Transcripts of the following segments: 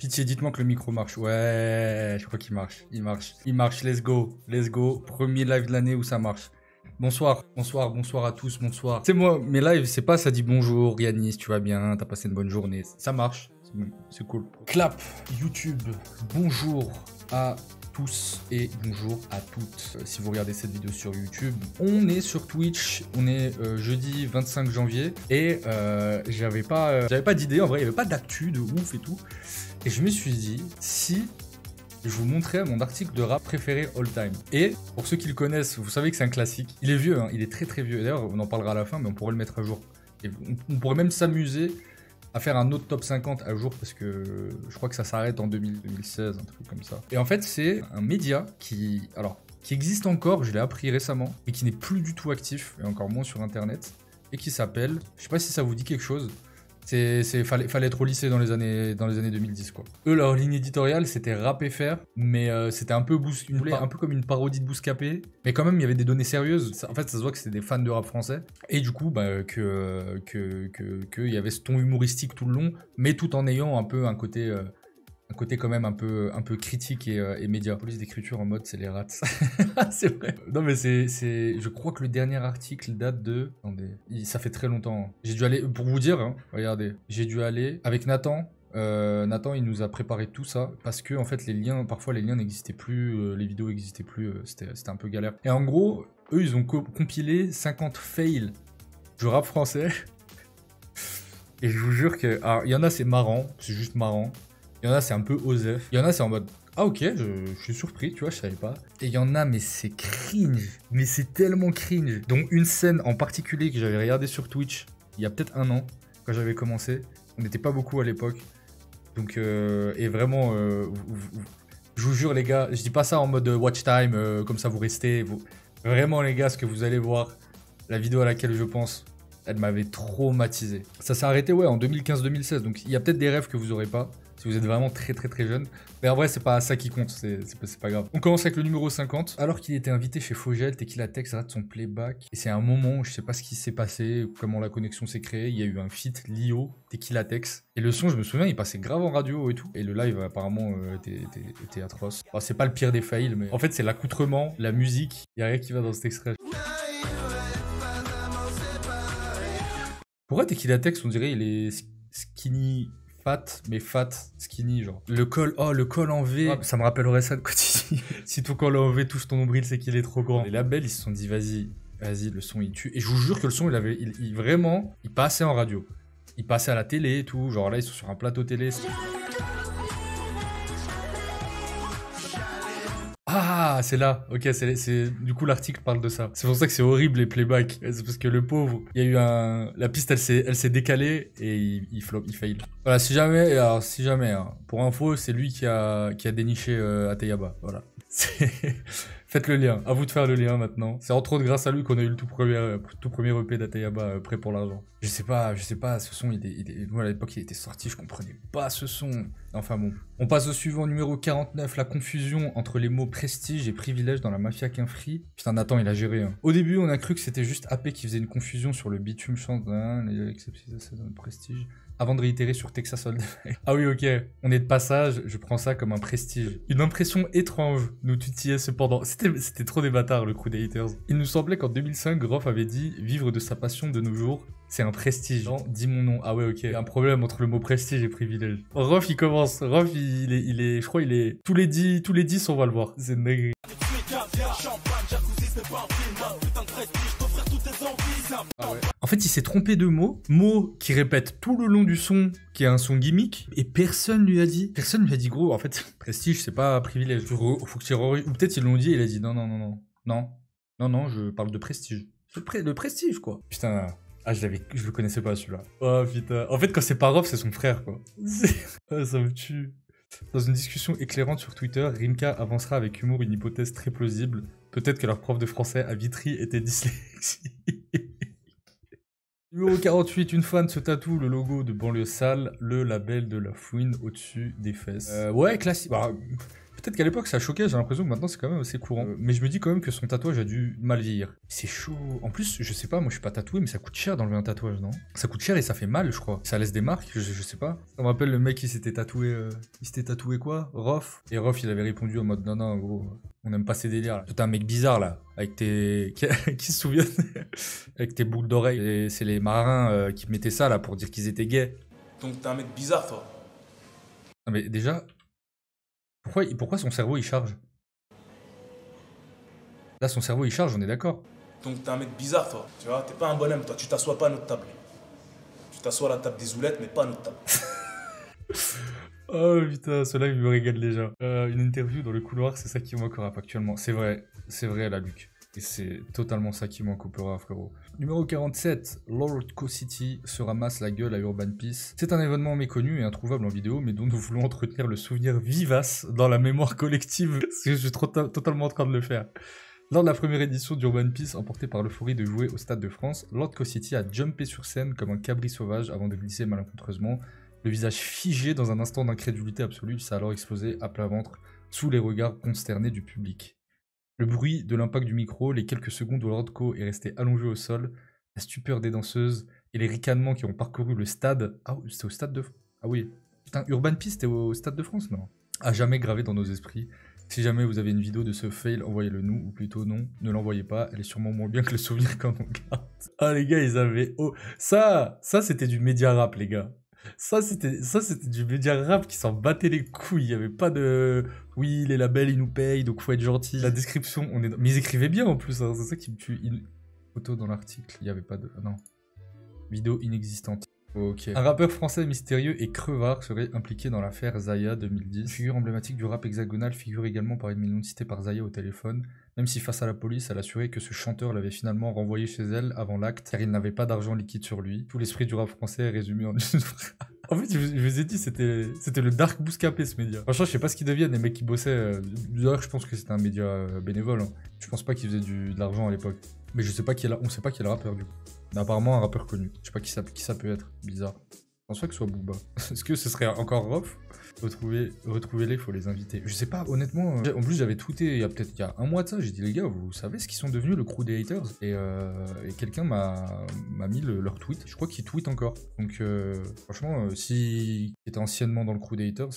Pitié, dites-moi que le micro marche. Ouais, je crois qu'il marche. Il marche. Il marche, let's go. Let's go. Premier live de l'année où ça marche. Bonsoir, bonsoir, bonsoir à tous, bonsoir. C'est moi, mes lives, c'est pas ça dit bonjour, Yanis, tu vas bien, t'as passé une bonne journée. Ça marche, c'est cool. Clap, YouTube, bonjour à tous et bonjour à toutes. Si vous regardez cette vidéo sur YouTube, on est sur Twitch, on est jeudi 25 janvier et j'avais pas d'idée, en vrai, il n'y avait pas d'actu de ouf et tout. Et je me suis dit, si je vous montrais mon article de rap préféré all time. Et pour ceux qui le connaissent, vous savez que c'est un classique. Il est vieux, hein, il est très très vieux. D'ailleurs, on en parlera à la fin, mais on pourrait le mettre à jour. Et on pourrait même s'amuser à faire un autre top 50 à jour parce que je crois que ça s'arrête en 2016, un truc comme ça. Et en fait, c'est un média qui existe encore, je l'ai appris récemment, et qui n'est plus du tout actif, et encore moins sur Internet, et qui s'appelle, je sais pas si ça vous dit quelque chose, fallait être au lycée dans les années 2010 quoi. Eux, leur ligne éditoriale c'était Rap FR, mais c'était un peu un peu comme une parodie de Bouscapé, mais quand même il y avait des données sérieuses. En fait, ça se voit que c'était des fans de rap français et du coup que il y avait ce ton humoristique tout le long, mais tout en ayant un peu un côté quand même un peu critique et média. Police d'écriture en mode c'est les rats. C'est vrai. Non mais je crois que le dernier article date de... Attendez, ça fait très longtemps. J'ai dû aller, pour vous dire, hein, regardez, j'ai dû aller avec Nathan. Nathan il nous a préparé tout ça parce que en fait parfois les liens n'existaient plus, les vidéos n'existaient plus, c'était un peu galère. Et en gros, eux ils ont compilé 50 fails du rap français. Et je vous jure que... Alors il y en a c'est marrant, c'est juste marrant. Il y en a, c'est un peu osef. Il y en a, c'est en mode ah ok, je suis surpris, tu vois, je savais pas. Et il y en a, mais c'est cringe. Mais c'est tellement cringe. Donc, une scène en particulier que j'avais regardé sur Twitch il y a peut-être un an, quand j'avais commencé. On n'était pas beaucoup à l'époque. Donc, et vraiment, je vous jure, les gars, je dis pas ça en mode watch time, comme ça vous restez. Vraiment, les gars, ce que vous allez voir, la vidéo à laquelle je pense, elle m'avait traumatisé. Ça s'est arrêté, ouais, en 2015-2016. Donc, il y a peut-être des rêves que vous aurez pas. Si vous êtes vraiment très très très jeune. Mais en vrai, c'est pas ça qui compte, c'est pas grave. On commence avec le numéro 50. Alors qu'il était invité chez Fogel, Tequila Tex rate son playback. Et c'est un moment où je sais pas ce qui s'est passé, comment la connexion s'est créée. Il y a eu un feat Lio, Tequila Tex. Et le son, je me souviens, il passait grave en radio et tout. Et le live, apparemment, était atroce. Bon, c'est pas le pire des fails, mais en fait, c'est l'accoutrement, la musique. Il y a rien qui va dans cet extrait. Pourquoi Tequila Tex, on dirait, il est skinny... Fat, mais fat, skinny, genre. Le col en V, ah, ça me rappellerait ça de quotidien. Si ton col en V touche ton nombril, c'est qu'il est trop grand. Les labels, ils se sont dit, vas-y, le son, il tue. Et je vous jure que le son, il passait en radio. Il passait à la télé et tout. Genre là, ils sont sur un plateau télé. Ah, c'est là. Ok, du coup, l'article parle de ça. C'est pour ça que c'est horrible, les playbacks. C'est parce que le pauvre, il y a eu la piste, elle s'est décalée et il fail. Voilà, si jamais, hein, pour info, c'est lui qui a déniché Ateyaba. Voilà. Faites le lien. À vous de faire le lien maintenant. C'est entre autres grâce à lui qu'on a eu le tout premier EP d'Ateyaba prêt pour l'argent. Je sais pas, ce son, nous à l'époque il était sorti, je comprenais pas ce son. Enfin bon. On passe au suivant, numéro 49, la confusion entre les mots prestige et privilège dans la mafia Quinfri. Putain, Nathan, il a géré. Hein. Au début, on a cru que c'était juste AP qui faisait une confusion sur le bitume chante, les exceptions dans le prestige. Avant de réitérer sur Texas Hold'em. Ah oui, ok. On est de passage, je prends ça comme un prestige. Une impression étrange nous tutillait cependant. C'était trop des bâtards, le crew des haters. Il nous semblait qu'en 2005, Groff avait dit « Vivre de sa passion de nos jours, c'est un prestige. » Genre, dis mon nom. Ah ouais, ok. Il y a un problème entre le mot prestige et privilège. Rof, il commence. Rof, je crois, tous les 10, on va le voir. C'est une dinguerie. Ah ouais. En fait, il s'est trompé de mots qui répète tout le long du son, qui est un son gimmick, et personne lui a dit, gros, en fait, prestige, c'est pas privilège. Faut que tu ou peut-être ils l'ont dit et il a dit non, je parle de prestige. Le prestige, quoi. Putain, je le connaissais pas, celui-là. Oh, putain. En fait, quand c'est pas Rof, c'est son frère, quoi. Ça me tue. Dans une discussion éclairante sur Twitter, Rimka avancera avec humour une hypothèse très plausible. Peut-être que leur prof de français à Vitry était dyslexique. Numéro 48, une fan se tatoue le logo de Banlieue Sale, le label de la fouine au-dessus des fesses. Ouais, classique. Bah, Peut-être qu'à l'époque ça choquait, j'ai l'impression que maintenant c'est quand même assez courant. Mais je me dis quand même que son tatouage a dû mal vieillir. C'est chaud. En plus, je sais pas, moi je suis pas tatoué, mais ça coûte cher d'enlever un tatouage, non? Ça coûte cher et ça fait mal, je crois. Ça laisse des marques, je sais pas. Ça me rappelle le mec qui s'était tatoué. Il s'était tatoué quoi? Rof. Et Rof il avait répondu en mode non, gros, on aime pas ces délires là. T'es un mec bizarre là, avec tes. qui se souviennent avec tes boucles d'oreilles. Et c'est les marins qui mettaient ça là pour dire qu'ils étaient gays. Donc t'es un mec bizarre, toi. Non mais déjà. Pourquoi son cerveau il charge? Là son cerveau il charge, on est d'accord. Donc t'es un mec bizarre, toi. Tu vois, t'es pas un bonhomme, toi. Tu t'assois pas à notre table. Tu t'assois à la table des oulettes, mais pas à notre table. Oh putain, ce live me régale déjà. Une interview dans le couloir, c'est ça qui manque au rap actuellement. C'est vrai la Luc. Et c'est totalement ça qui manque au rap, frérot. Numéro 47, Lord Co-City se ramasse la gueule à Urban Peace. C'est un événement méconnu et introuvable en vidéo, mais dont nous voulons entretenir le souvenir vivace dans la mémoire collective. Parce que je suis totalement en train de le faire. Lors de la première édition d'Urban Peace, emporté par l'euphorie de jouer au Stade de France, Lord Co-City a jumpé sur scène comme un cabri sauvage avant de glisser malencontreusement. Le visage figé dans un instant d'incrédulité absolue, ça a alors explosé à plat ventre sous les regards consternés du public. Le bruit de l'impact du micro, les quelques secondes où Lord Co est resté allongé au sol, la stupeur des danseuses et les ricanements qui ont parcouru le stade. Ah, c'était au Stade de France. Ah oui. Putain, Urban Peace, c'était au Stade de France, non? À jamais gravé dans nos esprits. Si jamais vous avez une vidéo de ce fail, envoyez-le nous, ou plutôt non, ne l'envoyez pas, elle est sûrement moins bien que le souvenir qu'on en garde. Ah les gars, ils avaient... Oh, ça c'était du média rap, les gars. Ça c'était du média rap qui s'en battait les couilles, il y avait pas de... Oui, les labels, ils nous payent, donc faut être gentil. La description, on est... Mais ils écrivaient bien en plus, hein, c'est ça qui me tue. Photo dans l'article, il y avait pas de... Non. Vidéo inexistante. Ok. Un rappeur français mystérieux et crevard serait impliqué dans l'affaire Zaya 2010. Figure emblématique du rap hexagonal, figure également par une million citée par Zaya au téléphone, même si face à la police, elle assurait que ce chanteur l'avait finalement renvoyé chez elle avant l'acte, car il n'avait pas d'argent liquide sur lui. Tout l'esprit du rap français est résumé en une phrase. En fait, je vous ai dit, c'était le Dark Bouscapé, ce média. Franchement, je sais pas ce qu'ils deviennent, les mecs qui bossaient. D'ailleurs, je pense que c'était un média bénévole. Hein. Je pense pas qu'ils faisaient de l'argent à l'époque. Mais je sais pas qui est là, on sait pas qui est le rappeur du coup. Mais apparemment un rappeur connu. Je sais pas qui ça peut être. Bizarre. Je pense pas que ce soit Booba. Est-ce que ce serait encore rough? Retrouvez-les, faut les inviter. Je sais pas, honnêtement. En plus, j'avais tweeté il y a un mois de ça. J'ai dit, les gars, vous savez ce qu'ils sont devenus, le crew des haters? Et quelqu'un m'a mis leur tweet. Je crois qu'ils tweetent encore. Donc, franchement, si étaient anciennement dans le crew des haters,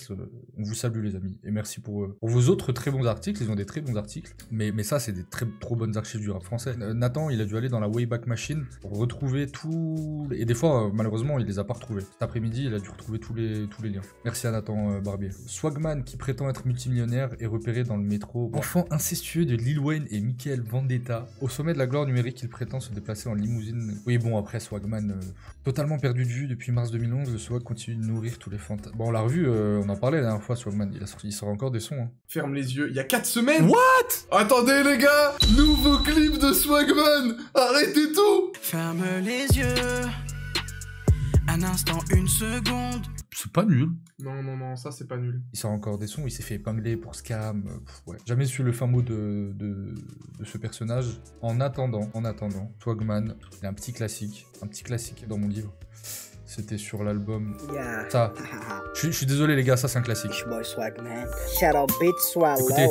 on vous salue, les amis. Et merci pour vos autres très bons articles. Ils ont des très bons articles. Mais ça, c'est des trop bonnes archives du rap français. Nathan, il a dû aller dans la Wayback Machine pour retrouver tout. Et des fois, malheureusement, il les a pas retrouvés. Cet après-midi, il a dû retrouver tous les liens. Merci à Nathan Barbier. Swagman, qui prétend être multimillionnaire, est repéré dans le métro. Enfant incestueux de Lil Wayne et Michael Vendetta. Au sommet de la gloire numérique, il prétend se déplacer en limousine. Oui, bon, après, Swagman, totalement perdu de vue depuis mars 2011, le Swag continue de nourrir tous les fantasmes. Bon, on l'a revu, on en parlait la dernière fois, Swagman. Il sort encore des sons. Hein. Ferme les yeux, il y a 4 semaines. What? Attendez, les gars, nouveau clip de Swagman. Arrêtez tout. Ferme les yeux. Un instant, une seconde. C'est pas nul. Non, ça c'est pas nul. Il sort encore des sons, il s'est fait épingler pour scam. Ouais. Jamais su le fin mot de ce personnage. En attendant, Swagman, il y a un petit classique dans mon livre. C'était sur l'album. Yeah. Ça. Je suis désolé les gars, ça c'est un classique. Écoutez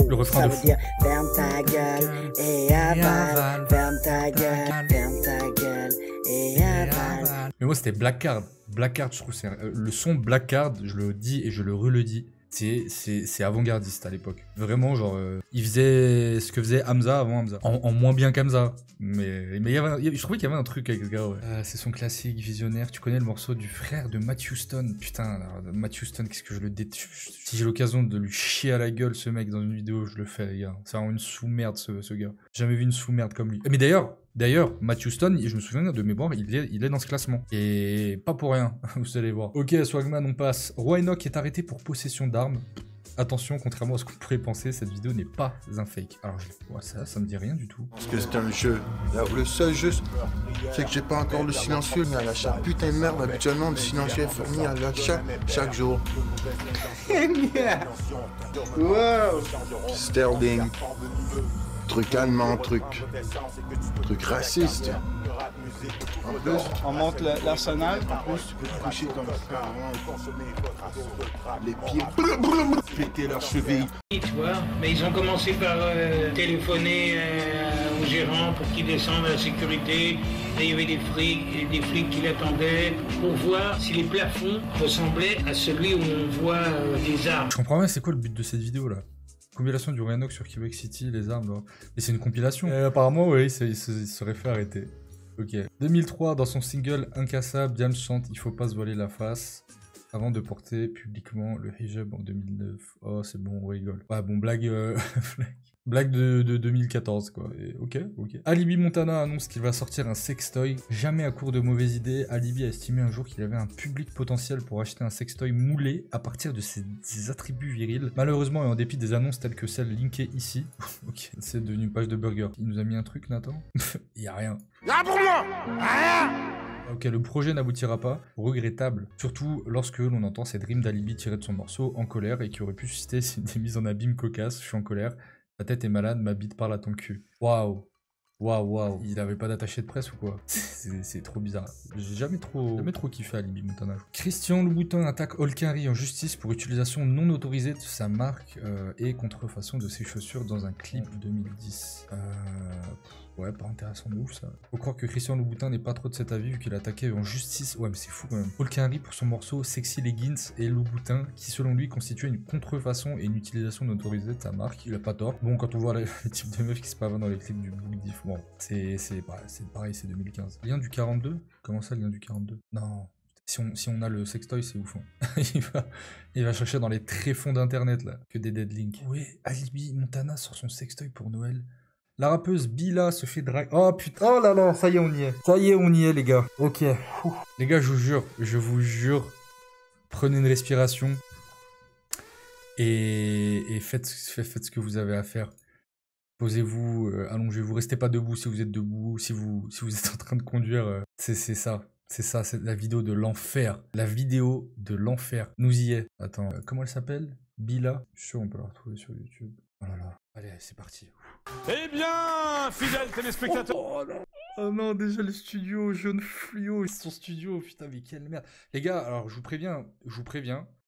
le refrain de fou. Ferme ta gueule et avale. Ferme ta gueule, ferme ta gueule et avale. Mais moi c'était Blackcard. Blackcard, je trouve c'est le son Blackcard, je le dis et je le redis. C'est avant-gardiste à l'époque. Vraiment, genre, il faisait ce que faisait Hamza avant Hamza. En moins bien qu'Hamza. Mais je trouvais qu'il y avait un truc avec ce gars, ouais. C'est son classique visionnaire. Tu connais le morceau du frère de Matt Houston? Putain, alors, Matt Houston, qu'est-ce que je le déteste. Si j'ai l'occasion de lui chier à la gueule, ce mec, dans une vidéo, je le fais, les gars. C'est vraiment une sous-merde, ce gars. J'ai jamais vu une sous-merde comme lui. Mais D'ailleurs, Matt Houston, je me souviens de mémoire, il est dans ce classement. Et pas pour rien, vous allez voir. Ok, Swagman, on passe. Roy Enoch est arrêté pour possession d'armes. Attention, contrairement à ce qu'on pourrait penser, cette vidéo n'est pas un fake. Alors, ça me dit rien du tout. Parce que c'est un jeu. Le seul jeu, c'est que j'ai pas encore le silencieux mis à l'achat. Putain de merde, habituellement, le silencieux est mis à l'achat chaque jour. Wow. Sterling. Truc allemand, truc raciste. En plus, On monte l'arsenal, en plus tu peux te coucher comme ça. les pieds, péter leurs chevilles. Tu vois, mais ils ont commencé par téléphoner au gérant pour qu'il descende à la sécurité. Et il y avait des flics qui l'attendaient pour voir si les plafonds ressemblaient à celui où on voit des arbres. Je comprends pas, c'est quoi le but de cette vidéo là? Compilation du Renox sur Québec City, les armes là. Et c'est une compilation. Apparemment, oui, il serait fait arrêter. Ok. 2003, dans son single Incassable, Diams chante Il faut pas se voiler la face avant de porter publiquement le hijab en 2009. Oh, c'est bon, on rigole. Ouais, bon, blague, blague de 2014, quoi. Et, ok. Alibi Montana annonce qu'il va sortir un sextoy. Jamais à court de mauvaises idées, Alibi a estimé un jour qu'il avait un public potentiel pour acheter un sextoy moulé à partir de ses attributs virils. Malheureusement, et en dépit des annonces telles que celles linkées ici, ok, c'est devenu une page de burger. Il nous a mis un truc, Nathan? Il y a rien. Là pour moi, rien. Ok, le projet n'aboutira pas, regrettable, surtout lorsque l'on entend cette rime d'Alibi tirée de son morceau En colère et qui aurait pu susciter des mises en abîme cocasses. Je suis en colère, ma tête est malade, ma bite parle à ton cul. Waouh. Il avait pas d'attaché de presse ou quoi? C'est trop bizarre. J'ai jamais trop kiffé Alibi Montana. Christian Louboutin attaque Holkari en justice pour utilisation non autorisée de sa marque et contrefaçon de ses chaussures dans un clip 2010. Ouais, pas intéressant de ouf ça. Faut croire que Christian Louboutin n'est pas trop de cet avis vu qu'il a attaqué en justice. Ouais, mais c'est fou quand même. Holkari pour son morceau Sexy Leggings et Louboutin qui selon lui constituait une contrefaçon et une utilisation non autorisée de sa marque. Il a pas tort. Bon, quand on voit les types de meufs qui se pavent dans les clips du Book Diff, bon, c'est pareil, c'est 2015. Lien du 42? Comment ça, lien du 42? Non. Si on a le sextoy, c'est ouf. Hein. il va chercher dans les tréfonds d'internet là. Que des deadlinks. Ouais, Alibi Montana sort son sextoy pour Noël. La rappeuse Bila se fait drag. Oh putain, oh là là, ça y est, on y est. Ça y est, on y est, les gars. Ok. Les gars, je vous jure, prenez une respiration et faites ce que vous avez à faire. Posez-vous, allongez-vous, restez pas debout si vous êtes debout, si vous êtes en train de conduire. C'est ça, c'est la vidéo de l'enfer. La vidéo de l'enfer. Nous y est. Attends, comment elle s'appelle? Bila. Je suis sûr on peut la retrouver sur YouTube. Oh là là. Allez, c'est parti. Eh bien, fidèles téléspectateurs. Oh non, déjà le studio, jaune fluo, son studio, putain, mais quelle merde. Les gars, alors je vous préviens,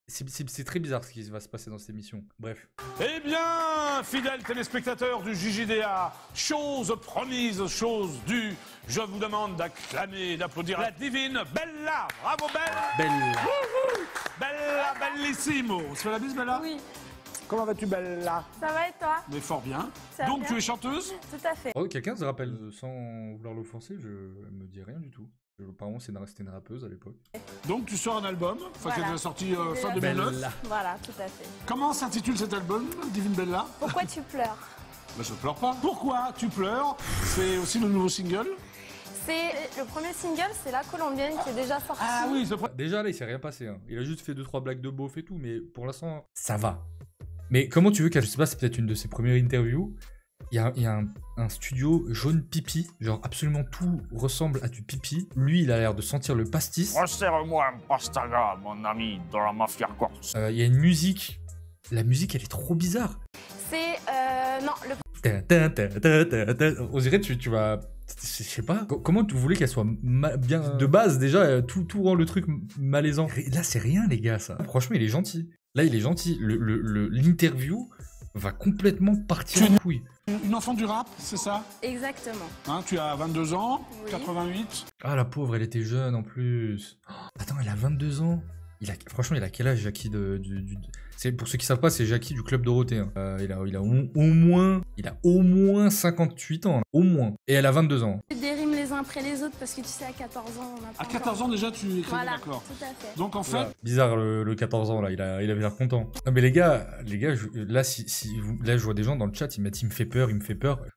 c'est très bizarre ce qui va se passer dans cette émission. Bref. Eh bien, fidèles téléspectateurs du JJDA, chose promise, chose due, je vous demande d'acclamer, d'applaudir la divine Bella. Bravo Bella. Bella, bellissimo. Tu fais la bise, Bella? Oui. Comment vas-tu, Bella? Ça va et toi? Mais fort bien. Ça va Donc bien. tu es chanteuse? Tout à fait. Oh, quelqu'un se rappelle, sans vouloir l'offenser, elle me dit rien du tout. Apparemment, c'était une rappeuse à l'époque. Donc tu sors un album, enfin qui est déjà sorti fin Déjà 2009. Bella. Voilà, tout à fait. Comment s'intitule cet album, Divine Bella? Pourquoi tu pleures? Ben, je ne pleure pas. Pourquoi tu pleures? C'est aussi le nouveau single. C'est le premier single, c'est La Colombienne qui est déjà sorti. Ah oui, Déjà là, il s'est rien passé. Hein. Il a juste fait 2-3 blagues de beauf et tout, mais pour l'instant, ça va. Mais comment tu veux qu'elle, je sais pas, c'est peut-être une de ses premières interviews. Il y a un studio jaune pipi, genre absolument tout ressemble à du pipi. Lui, il a l'air de sentir le pastis. Resserre-moi un pastaga, mon ami, dans la mafia corse. Il y a une musique. La musique, elle est trop bizarre. C'est non, le On dirait tu vas... Je sais pas. Comment tu voulais qu'elle soit bien... De base, déjà, tout rend le truc malaisant. Là, c'est rien, les gars, ça. Franchement, il est gentil. Là, il est gentil. L'interview va complètement partir en couille. Une enfant du rap, c'est ça? Exactement. Hein, tu as 22 ans, Oui. 88. Ah, la pauvre, elle était jeune en plus. Oh, attends, elle a 22 ans. Franchement, il a quel âge, Jackie C'est pour ceux qui savent pas, c'est Jackie du Club Dorothée. Hein. Il a au moins 58 ans, là. Au moins. Et elle a 22 ans. Des rimes les uns après les autres parce que tu sais, à 14 ans, on a pas À 14 ans déjà, tu écris, Voilà, d'accord. tout à fait. Donc en fait, Voilà. Bizarre le 14 ans là, il avait l'air content. Non mais les gars, là là je vois des gens dans le chat, ils mettent il me fait peur.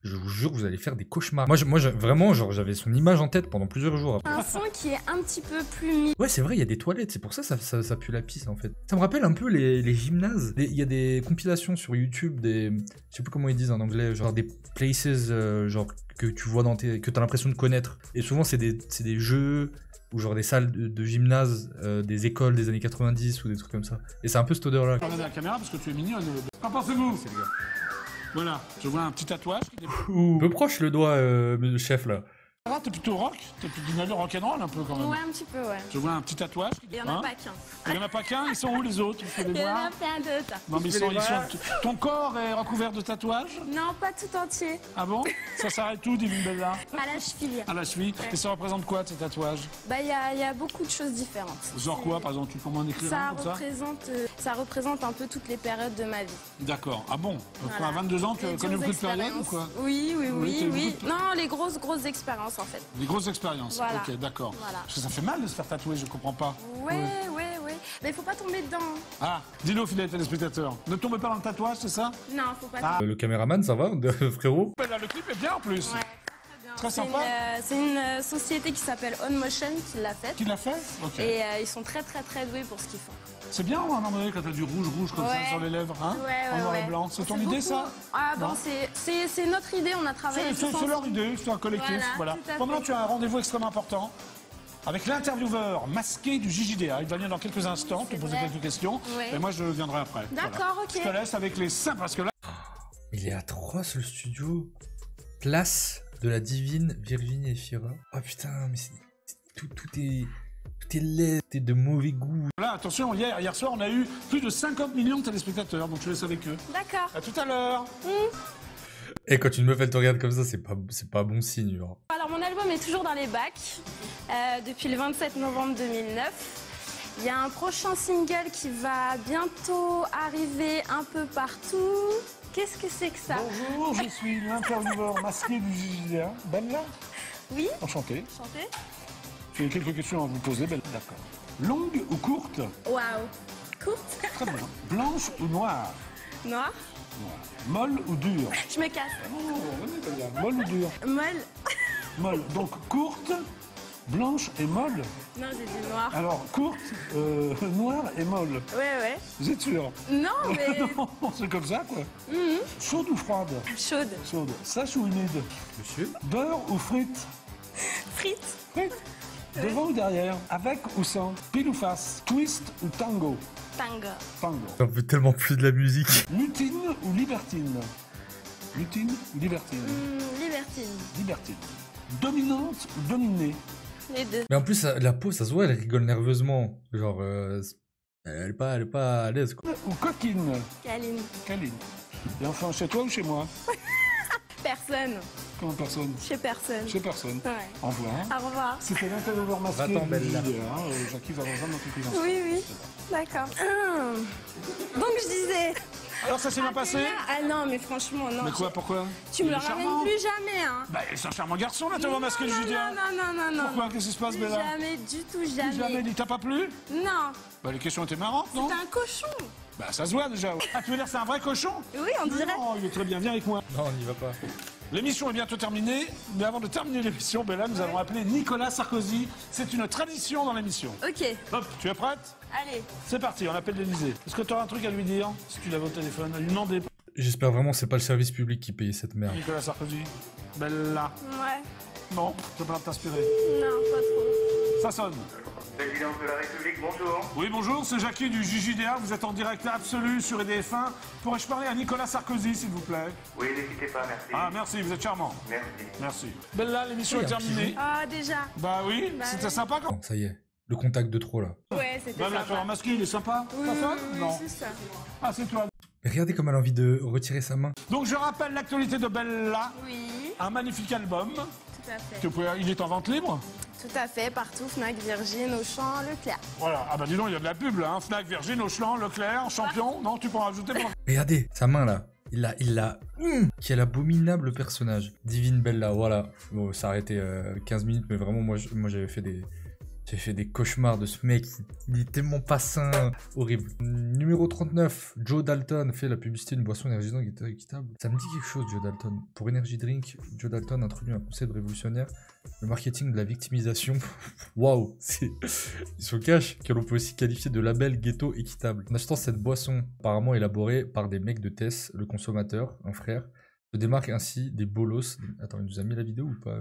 Je vous jure, vous allez faire des cauchemars. Moi vraiment, genre j'avais son image en tête pendant plusieurs jours. Après. Un son qui est un petit peu plus Ouais, c'est vrai, il y a des toilettes, c'est pour ça ça pue la pisse en fait. Ça me rappelle un peu les gymnases. Il y a des compilations sur YouTube, je sais plus comment ils disent en anglais, genre des places, genre que tu vois que t'as l'impression de connaître. Et souvent c'est des jeux ou genre des salles de gymnase, des écoles des années 90 ou des trucs comme ça. Et c'est un peu cette odeur là. regardez la caméra parce que tu es mignonne. Qu'en pensez-vous? C'est le gars. Voilà, je vois un petit tatouage. Un peu proche le doigt, le chef là. Ah, t'es plutôt rock, t'es plutôt d'une allure rock'n'roll un peu quand même. Ouais, un petit peu, ouais. Je vois un petit tatouage. Il y en a pas qu'un. Il y en a pas qu'un, ils sont où les autres? Il Il y en a plein d'autres. Non mais ton corps est recouvert de tatouages? Non, pas tout entier. Ah bon? Ça s'arrête où, Divine Bella? À la cheville. À la cheville. Ouais. Et ça représente quoi ces tatouages? Bah, il y a beaucoup de choses différentes. Genre quoi par exemple? Tu peux m'en écrire un comme Ça représente un peu toutes les périodes de ma vie. D'accord. Ah bon? Voilà. À 22 ans, tu Les connais grosses beaucoup de périodes ou expériences. quoi? Oui. Non, les grosses expériences en fait. Les grosses expériences. Voilà. Ok, d'accord. Voilà. Parce que ça fait mal de se faire tatouer, je comprends pas. Ouais. Mais il faut pas tomber dedans. Ah, dis-le, fidèles téléspectateurs. Ne tombez pas dans le tatouage, c'est ça? Non, faut pas tomber. Le caméraman, ça va, frérot? Là, le clip est bien en plus. Ouais, très sympa. C'est une société qui s'appelle On Motion qui l'a faite. Qui l'a fait? Ok. Et ils sont très doués pour ce qu'ils font. C'est bien, à un moment donné, quand t'as du rouge comme ça sur les lèvres, hein? En noir et blanc. C'est ton idée, ça? Ah bon, c'est notre idée, on a travaillé. C'est leur idée, c'est un collectif, voilà. Pendant tu as un rendez-vous extrêmement important avec l'intervieweur masqué du JJDA. Il va venir dans quelques instants te poser quelques questions. Et moi, je viendrai après. D'accord, ok. Je te laisse avec les seins, parce que là... Il est atroce, le studio. Place de la divine Virginie Efira. Oh putain, mais tout est laid, tout est de mauvais goût. Là, attention, hier soir, on a eu plus de 50 millions de téléspectateurs, donc je laisse avec eux. D'accord. À tout à l'heure. Et quand une meuf elle te regarde comme ça, c'est pas bon signe. Genre. Alors mon album est toujours dans les bacs depuis le 27 novembre 2009. Il y a un prochain single qui va bientôt arriver un peu partout. Qu'est-ce que c'est que ça? Bonjour, je suis l'intervieweur masqué du JJDA. Bella? Oui. Enchanté. Enchanté. J'ai quelques questions à vous poser, Bella. D'accord. Longue ou courte? Waouh. Courte. Très bien. Blanche ou noire? Noir. Molle ou dure? Je me casse. Molle ou dure? Molle. Molle. Donc courte, blanche et molle? Non, j'ai dit noir. Alors courte, noire et molle. Ouais. Vous êtes sûr? Non, mais... Non, c'est comme ça, quoi. Chaude ou froide? Chaude. Chaude. Sèche ou humide? Monsieur? Beurre ou frites? Frites. Frites. Devant ou derrière? Avec ou sans? Pile ou face? Twist ou tango? Tango. Tango. J'en veux tellement plus de la musique. Lutine ou libertine? Lutine ou libertine? Libertine. Libertine. Dominante ou dominée? Les deux. Mais en plus, la peau, ça se voit, elle rigole nerveusement. Genre, elle est pas à l'aise, quoi. Ou coquine? Câline. Câline. Et enfin, chez toi ou chez moi? Personne. Comment personne? Chez personne. Chez personne. Ouais. Au revoir. Au revoir. C'était l'intervieweur masqué Va-t'en, du Bella. JJDA. Jackie va rejoindre dans quelques instants. Oui. D'accord. Donc je disais... Alors ça s'est bien passé? Ah non, mais franchement, non. Mais quoi, pourquoi? Tu me Il le est ramènes charmant. plus jamais, hein. Bah, c'est un charmant garçon, l'intervieweur masqué du JJDA. Non. Pourquoi? Qu'est-ce qui se passe, Bella? Jamais, du tout, Plus jamais. jamais. Il t'a pas plu? Non, Bah, les questions étaient marrantes, non? c'est un cochon. Bah, ça se voit déjà. Ah, tu veux dire que c'est un vrai cochon? Oui, on dirait. Non, il est très bien. Viens avec moi. Non, on n'y va pas. L'émission est bientôt terminée, mais avant de terminer l'émission, Bella, nous allons appeler Nicolas Sarkozy. C'est une tradition dans l'émission. Ok, Hop, tu es prête? allez. C'est parti, on appelle l'Élysée. Est-ce que tu auras un truc à lui dire, si tu l'avais au téléphone, à lui demander? J'espère vraiment que c'est pas le service public qui paye cette merde. Nicolas Sarkozy. Bella. Ouais. Non, tu pas t'inspirer. Non, pas trop. Ça sonne. Présidence de la République, bonjour. Oui, bonjour, c'est Jackie du JJDA. Vous êtes en direct absolu sur EDF1. Pourrais-je parler à Nicolas Sarkozy, s'il vous plaît? Oui, n'hésitez pas, merci. Ah, merci, vous êtes charmant. Merci. Merci. Bella, l'émission est terminée. Ah, déjà. Bah oui, Bah c'était oui. sympa quand Bon, ça y est, le contact de trop, là. Ouais, c'était Bah, sympa. l'acteur masqué, il est sympa. Oui, T'as faim? oui, Non. c'est ça. Ah, c'est toi. Mais regardez comme elle a envie de retirer sa main. Donc, je rappelle l'actualité de Bella. Oui, Un magnifique album. tout à fait. Que vous pouvez- Il est en vente libre? Tout à fait, partout, Fnac, Virgin, Auchan, Leclerc. Voilà. Ah bah dis donc, il y a de la pub là. Hein. Fnac, Virgin, Auchan, Leclerc, Champion. Non, tu peux en rajouter pour... Regardez, sa main, là. Il l'a... Quel abominable personnage. Divine Bella, voilà. Bon, ça a arrêté 15 minutes, mais vraiment, moi j'avais fait des... J'ai fait des cauchemars de ce mec, il est tellement pas sain, horrible. Numéro 39, Joe Dalton fait la publicité d'une boisson énergisante équitable. Ça me dit quelque chose, Joe Dalton. Pour Energy Drink, Joe Dalton introduit un concept révolutionnaire, le marketing de la victimisation. Waouh, ils se cachent, que l'on peut aussi qualifier de label ghetto équitable. En achetant cette boisson, apparemment élaborée par des mecs de Tess, le consommateur, un frère, se démarque ainsi des bolos. Attends, il nous a mis la vidéo ou pas?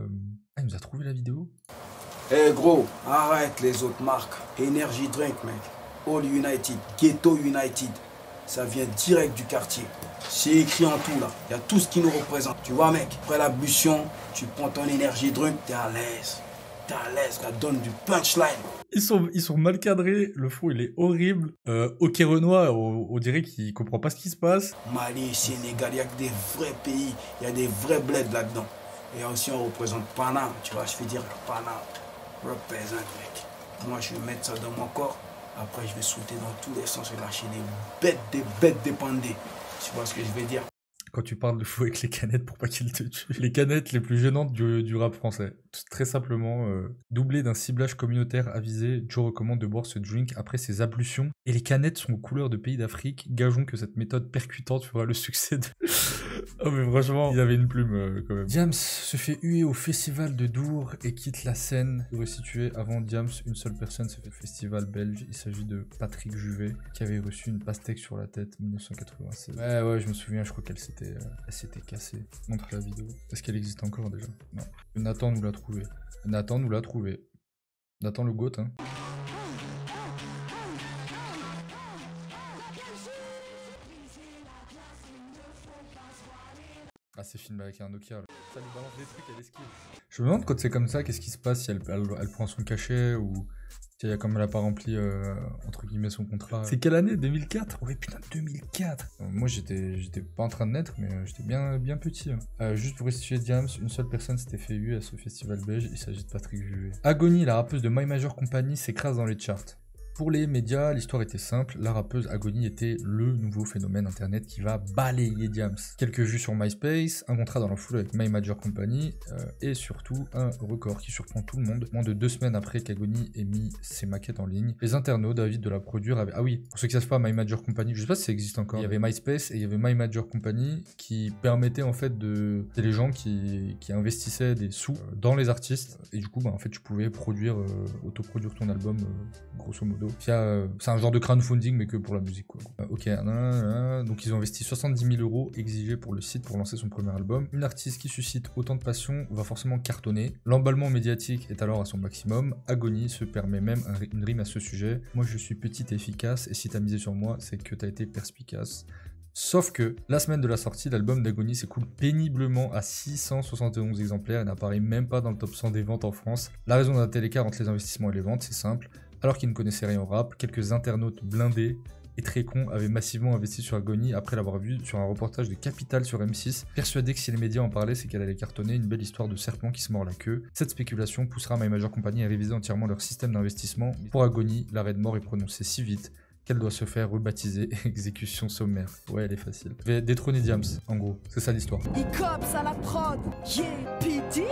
Ah, il nous a trouvé la vidéo? Eh gros, arrête les autres marques. Energy Drink, mec. All United, Ghetto United. ça vient direct du quartier. C'est écrit en tout là, il y a tout ce qui nous représente. Tu vois mec, après l'ablution, tu prends ton énergie drunk, t'es à l'aise. T'es à l'aise, ça donne du punchline. Ils sont mal cadrés, le fond il est horrible. Ok Renoir, on dirait qu'il comprend pas ce qui se passe. Mali, Sénégal, il y a que des vrais pays, il y a des vrais bleds là-dedans. Et aussi on représente Paname, tu vois, je vais dire Paname, représente mec. Moi je vais mettre ça dans mon corps, après je vais sauter dans tous les sens et lâcher des bêtes dépendées. Tu vois ce que je vais dire? Quand tu parles de fou avec les canettes pour pas qu'ils te tuent. Les canettes les plus gênantes du rap français. Très simplement, doublé d'un ciblage communautaire avisé, Joe recommande de boire ce drink après ses ablutions. Et les canettes sont aux couleurs de pays d'Afrique. Gageons que cette méthode percutante fera le succès de... Oh mais franchement, il avait une plume quand même. Diams se fait huer au festival de Dour et quitte la scène. Pour resituer, avant Diams, une seule personne s'est fait le festival belge. Il s'agit de Patrick Juvet, qui avait reçu une pastèque sur la tête en 1996. Ouais, je me souviens, je crois qu'elle s'était cassée. Montre la vidéo. Est-ce qu'elle existe encore déjà? Non. Nathan nous l'a trouvé. Nathan nous l'a trouvé. Nathan le goat, hein. Ah, c'est filmé avec un Nokia là. Ça lui balance des trucs, elle esquive. Je me demande quand c'est comme ça, qu'est-ce qui se passe si elle prend son cachet ou si elle a pas rempli entre guillemets son contrat. C'est quelle année? 2004? Ouais putain, 2004. Moi j'étais pas en train de naître, mais j'étais bien petit. Hein. Juste pour restituer Diams, une seule personne s'était fait huer à ce festival belge, il s'agit de Patrick Juvet. Agony, la rappeuse de My Major Company, s'écrase dans les charts. Pour les médias, l'histoire était simple, la rappeuse Agony était le nouveau phénomène internet qui va balayer Diams. Quelques vues sur MySpace, un contrat dans la foule avec My Major Company, et surtout un record qui surprend tout le monde. Moins de 2 semaines après qu'Agony ait mis ses maquettes en ligne, les internautes avides de la produire avaient... Ah oui, pour ceux qui ne savent pas, My Major Company, je sais pas si ça existe encore, il y avait MySpace et il y avait My Major Company qui permettait en fait de... C'est les gens qui investissaient des sous dans les artistes, et du coup, en fait, tu pouvais autoproduire ton album, grosso modo. C'est un genre de crowdfunding mais que pour la musique quoi. Ok, donc ils ont investi 70 000 € exigés pour le site pour lancer son premier album. Une artiste qui suscite autant de passion va forcément cartonner. L'emballement médiatique est alors à son maximum. Agony se permet même une rime à ce sujet. Moi je suis petite et efficace et si t'as misé sur moi c'est que t'as été perspicace. Sauf que, la semaine de la sortie, l'album d'Agony s'écoule péniblement à 671 exemplaires et n'apparaît même pas dans le top 100 des ventes en France. La raison d'un tel écart entre les investissements et les ventes, c'est simple. Alors qu'ils ne connaissaient rien au rap, quelques internautes blindés et très cons avaient massivement investi sur Agony après l'avoir vu sur un reportage de Capital sur M6, persuadés que si les médias en parlaient, c'est qu'elle allait cartonner, une belle histoire de serpent qui se mord la queue. Cette spéculation poussera My Major Company à réviser entièrement leur système d'investissement. Pour Agony, l'arrêt de mort est prononcé si vite qu'elle doit se faire rebaptiser exécution sommaire. Ouais, elle est facile. Je vais détrôner Diams, en gros. C'est ça l'histoire. E-Cops à la prod, yeah, P-Dims.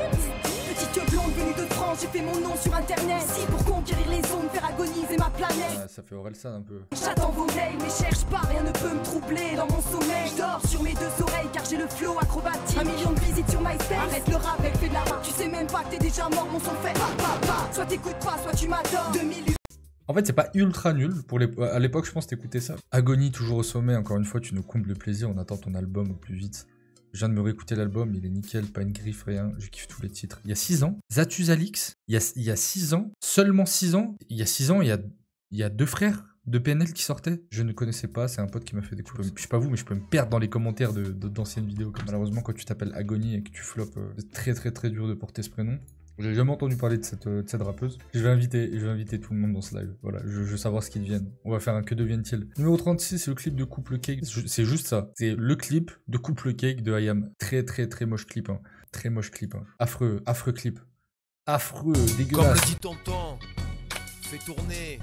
Petite blonde venue de France, j'ai fait mon nom sur internet. Si pour conquérir les zones, faire agoniser ma planète. Ah, ça fait Orelsan un peu. J'attends vos mails, mais cherche pas, rien ne peut me troubler dans mon sommeil. Je dors sur mes 2 oreilles car j'ai le flow acrobatique. 1 million de visites sur MySpace. Arrête le rap, elle fait de la rap. Tu sais même pas que t'es déjà mort, mon son fait pa. Soit t'écoutes pas, soit tu m'adores. 2000. En fait, c'est pas ultra nul. À l'époque, je pense t'écoutais ça. Agony, toujours au sommet. Encore une fois, tu nous combles le plaisir. On attend ton album au plus vite. Je viens de me réécouter l'album. Il est nickel. Pas une griffe, rien. Je kiffe tous les titres. Il y a 6 ans. Zatus Alix. Il y a 6 ans. Seulement 6 ans. Il y a 6 ans, il y a 2 frères de PNL qui sortaient. Je ne connaissais pas. C'est un pote qui m'a fait découvrir. Je sais pas vous, mais je peux me perdre dans les commentaires d'anciennes vidéos. Malheureusement, quand tu t'appelles Agony et que tu floppes, c'est très très très dur de porter ce prénom. J'ai jamais entendu parler de cette rappeuse. Je vais inviter tout le monde dans ce live. Voilà, je veux savoir ce qu'ils deviennent. On va faire un que deviennent-ils. Numéro 36, c'est le clip de Couple Cake. C'est juste ça. C'est le clip de Couple Cake de IAM. Très très très moche clip. Hein. Très moche clip. Hein. Affreux clip. Affreux, dégueulasse. Comme le dit tonton, fais tourner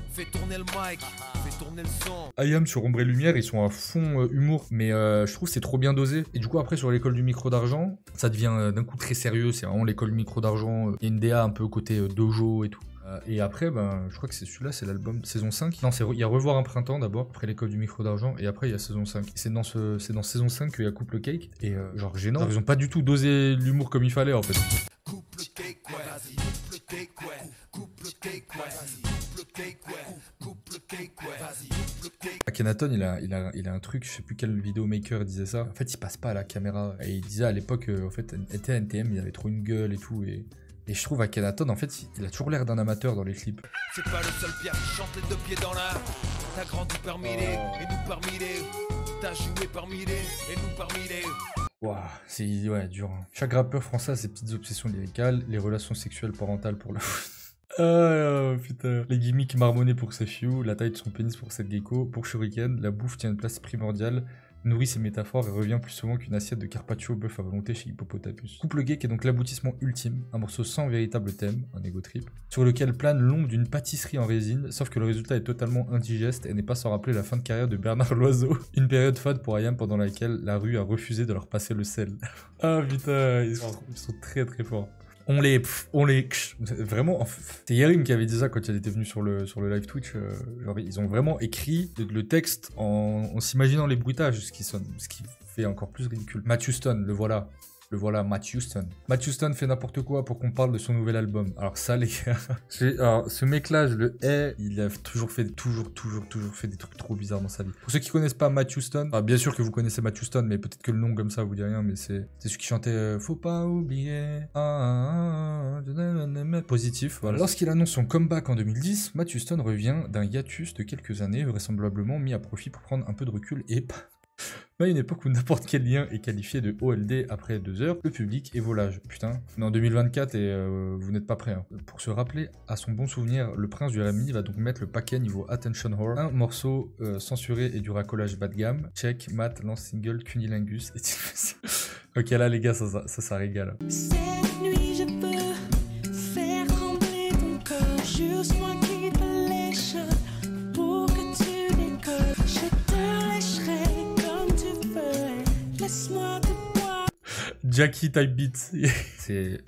le mic, fais tourner le son. IAM sur Ombre et Lumière, ils sont à fond humour, mais je trouve que c'est trop bien dosé. Et du coup, après, sur l'école du micro d'argent, ça devient d'un coup très sérieux. C'est vraiment l'école du micro d'argent. Il y a une DA un peu côté dojo et tout. Et après, je crois que c'est celui-là, c'est l'album saison 5. Non, il y a Revoir un printemps d'abord, après l'école du micro d'argent, et après il y a saison 5. C'est dans saison 5 qu'il y a Couple Cake, et genre gênant. Alors, ils ont pas du tout dosé l'humour comme il fallait en fait. Couple Cake, ouais, vas-y, Couple Cake, ouais, Couple Cake, ouais, vas-y, Couple Cake, ouais, Couple Cake, ouais, vas-y, Couple Cake. Akhenaton, il a un truc, je sais plus quel vidéomaker disait ça. En fait, il passe pas à la caméra. Et il disait à l'époque, en fait, NTM, il avait trop une gueule et tout, et je trouve Akhenaton, en fait, il a toujours l'air d'un amateur dans les clips. C'est pas le seul Pierre qui chante les 2 pieds dans l'air. T'as grandi parmi les, et nous parmi les. t'as joué parmi les, et nous parmi les. Waouh, c'est ouais, dur. Hein. Chaque rappeur français a ses petites obsessions lyricales, les relations sexuelles parentales pour le... Ah putain. Les gimmicks marmonnés pour ses few, la taille de son pénis pour cette gecko, pour Shuriken, la bouffe tient une place primordiale, nourrit ses métaphores et revient plus souvent qu'une assiette de carpaccio au bœuf à volonté chez Hippopotamus. Couple gay qui est donc l'aboutissement ultime, un morceau sans véritable thème, un ego trip, sur lequel plane l'ombre d'une pâtisserie en résine, sauf que le résultat est totalement indigeste et n'est pas sans rappeler la fin de carrière de Bernard Loiseau, une période fade pour IAM pendant laquelle la rue a refusé de leur passer le sel. Ah putain, ils sont très très forts. On les vraiment, c'est Yerim qui avait dit ça quand il était venu sur le live Twitch, genre ils ont vraiment écrit le texte en s'imaginant les bruitages, ce qui fait encore plus ridicule. Matt Houston, le voilà, Matt Houston. Matt Houston fait n'importe quoi pour qu'on parle de son nouvel album. Alors ça les gars, alors ce mec-là, je le hais, il a toujours fait des trucs trop bizarres dans sa vie. Pour ceux qui connaissent pas Matt Houston, bien sûr que vous connaissez Matt Houston, mais peut-être que le nom comme ça vous dit rien, mais c'est celui qui chantait Faut pas oublier, positif. Voilà. Lorsqu'il annonce son comeback en 2010, Matt Houston revient d'un hiatus de quelques années, vraisemblablement mis à profit pour prendre un peu de recul et à une époque où n'importe quel lien est qualifié de OLD après 2 heures, le public est volage. Putain, on est en 2024 et vous n'êtes pas prêts. Hein. Pour se rappeler à son bon souvenir, le prince du RMI va donc mettre le paquet niveau Attention Whore. Un morceau censuré et du racolage bas de gamme. Check, Matt lance single Cunilingus. Et ok là les gars, ça régale. Cette nuit je peux faire trembler ton corps, juste moi qui te lèche pour que tu décolles. Je te lècherai comme tu veux, laisse-moi te boire. Jackie Type Beat, c'est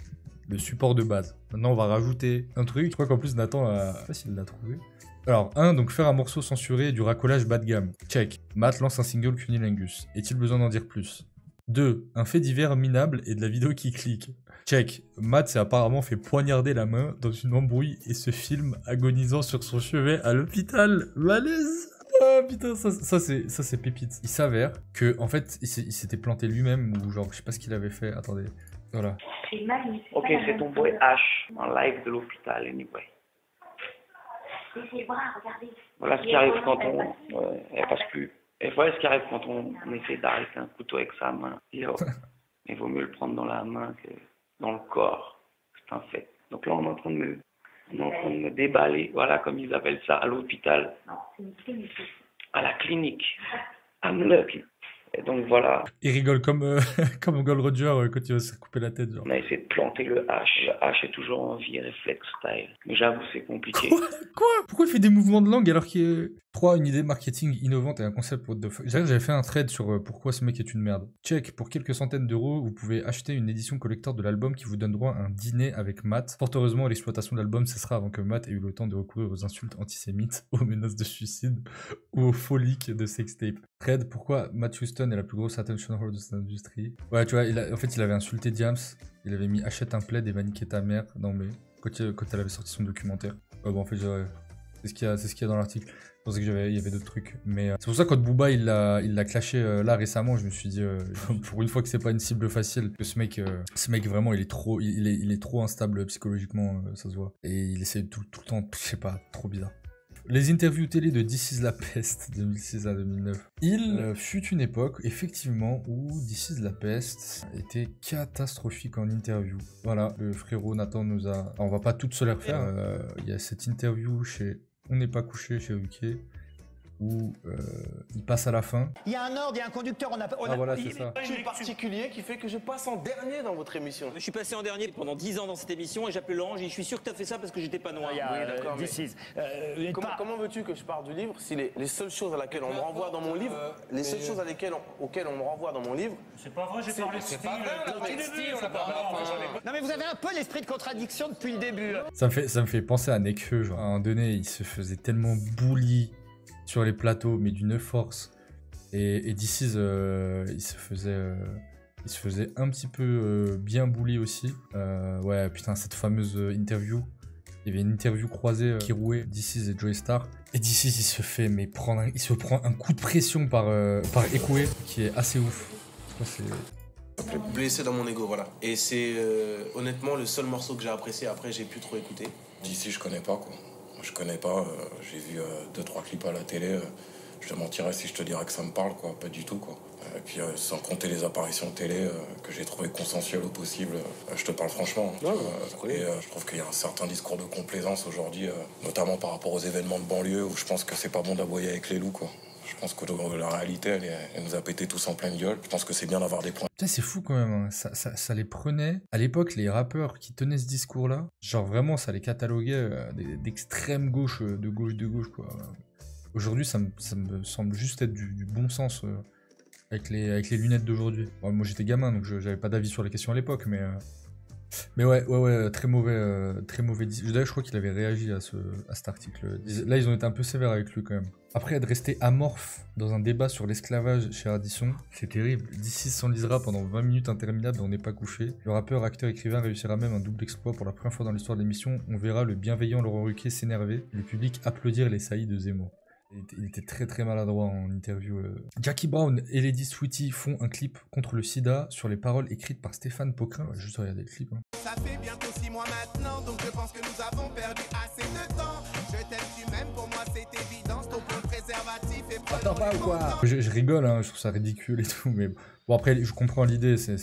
le support de base. Maintenant on va rajouter un truc, je crois qu'en plus Nathan a... je sais pas s'il l'a trouvé. Alors, 1, donc faire un morceau censuré et du racolage bas de gamme. Check. Matt lance un single Cunilingus. Est-il besoin d'en dire plus? 2. Un fait divers minable et de la vidéo qui clique. Check. Matt s'est apparemment fait poignarder la main dans une embrouille et se filme agonisant sur son chevet à l'hôpital. Malaise. Ah putain, ça c'est pépite. Il s'avère que en fait il s'était planté lui-même ou genre je sais pas ce qu'il avait fait. Attendez. Voilà. Ok, c'est ton boy H en live de l'hôpital anyway. Voilà ce qui arrive quand on... elle passe plus. Et voilà ce qui arrive quand on essaie d'arrêter un couteau avec sa main. Il vaut mieux le prendre dans la main que dans le corps. C'est un fait. Donc là, on est en train de me déballer, voilà comme ils appellent ça, à l'hôpital. Non, c'est une clinique. À la clinique. I'm lucky. Et donc voilà. Il rigole comme Gold Roger quand il va se couper la tête. Genre. On a essayé de planter le H. Le H est toujours en vie, réflexe style. Mais j'avoue, c'est compliqué. Quoi? Pourquoi il fait des mouvements de langue alors qu'il est... 3. Une idée marketing innovante et un concept what the fuck. J'avais fait un thread sur pourquoi ce mec est une merde. Check. Pour quelques centaines d'euros, vous pouvez acheter une édition collector de l'album qui vous donne droit à un dîner avec Matt. Fort heureusement, l'exploitation de l'album cessera avant que Matt ait eu le temps de recourir aux insultes antisémites, aux menaces de suicide ou aux faux leaks de sextape. Thread. Pourquoi Matt Houston est la plus grosse attention whore de cette industrie. Ouais, tu vois, en fait, il avait insulté Diams. Il avait mis achète un plaid et va niquer ta mère. Non, mais quand elle avait sorti son documentaire. Bon, en fait, c'est ce qu'il y a dans l'article. Je pensais qu'il y avait d'autres trucs. Mais c'est pour ça que quand Booba il l'a clashé là récemment, je me suis dit, pour une fois que c'est pas une cible facile, que ce mec vraiment il est trop instable psychologiquement, ça se voit. Et il essaie tout le temps, je sais pas, trop bizarre. Les interviews télé de This Is La Peste, 2006 à 2009. Il fut une époque, effectivement, où This Is La Peste était catastrophique en interview. Voilà, le frérot Nathan nous a... Alors, on va pas toutes se les refaire. Il y a cette interview chez On n'est pas couché, chez UK, où il passe à la fin. Il y a un ordre, il y a un conducteur, voilà, c'est ça. Je suis particulier qui fait que je passe en dernier dans votre émission. Je suis passé en dernier pendant 10 ans dans cette émission et j'appelle Laurent et je suis sûr que tu as fait ça parce que j'étais pas noir. Oui, d'accord, mais comment veux-tu que je parle du livre si les seules choses à laquelle on me renvoie dans mon livre, auxquelles on me renvoie dans mon livre... C'est pas vrai, j'ai parlé de style. Non mais vous avez un peu l'esprit de contradiction depuis le début. Ça me fait penser à Nekfeu, genre. À un moment donné, il se faisait tellement bully sur les plateaux, mais d'une force. Et This Is, il se faisait un petit peu bien bully aussi. Ouais, putain, cette fameuse interview. Il y avait une interview croisée qui rouait This Is et Joey Star. Et This Is, il se prend un coup de pression par Ekoué, qui est assez ouf. Blessé dans mon ego, voilà. Et c'est honnêtement le seul morceau que j'ai apprécié. Après, j'ai plus trop écouté. D'ici, je connais pas, quoi. Je connais pas. J'ai vu 2-3 clips à la télé. Je te mentirais si je te dirais que ça me parle, quoi. Pas du tout, quoi. Et puis, sans compter les apparitions télé que j'ai trouvées consensuelles au possible, je te parle franchement. Je trouve qu'il y a un certain discours de complaisance aujourd'hui, notamment par rapport aux événements de banlieue, où je pense que c'est pas bon d'aboyer avec les loups, quoi. Je pense que la réalité, elle nous a pété tous en pleine gueule. Je pense que c'est bien d'avoir des points. Putain, c'est fou quand même, hein. Ça les prenait. À l'époque, les rappeurs qui tenaient ce discours-là, genre vraiment, ça les cataloguait d'extrême gauche, de gauche, quoi. Aujourd'hui, ça me semble juste être du bon sens avec les lunettes d'aujourd'hui. Bon, moi, j'étais gamin, donc j'avais pas d'avis sur les questions à l'époque, mais ouais, très mauvais. D'ailleurs, je crois qu'il avait réagi à cet article. Là, ils ont été un peu sévères avec lui quand même. Après être resté amorphe dans un débat sur l'esclavage chez Radisson, c'est terrible. D'ici s'enlisera pendant 20 minutes interminables et on n'est pas couché. Le rappeur, acteur, écrivain réussira même un double exploit pour la première fois dans l'histoire de l'émission. On verra le bienveillant Laurent Ruquier s'énerver, le public applaudir les saillies de Zemmour. Il était très très maladroit en interview. Jackie Brown et Lady Sweetie font un clip contre le sida sur les paroles écrites par Stéphane Poquelin. Ouais, juste regarder le clip. Hein. Ça fait bientôt 6 mois maintenant, donc je pense que nous avons perdu assez de temps. Je t'aime, tu m'aimes, pour moi c'est évident. Ton plan préservatif est pas. Attends pas ou quoi? Je rigole, hein, je trouve ça ridicule et tout, mais bon après je comprends l'idée, c'est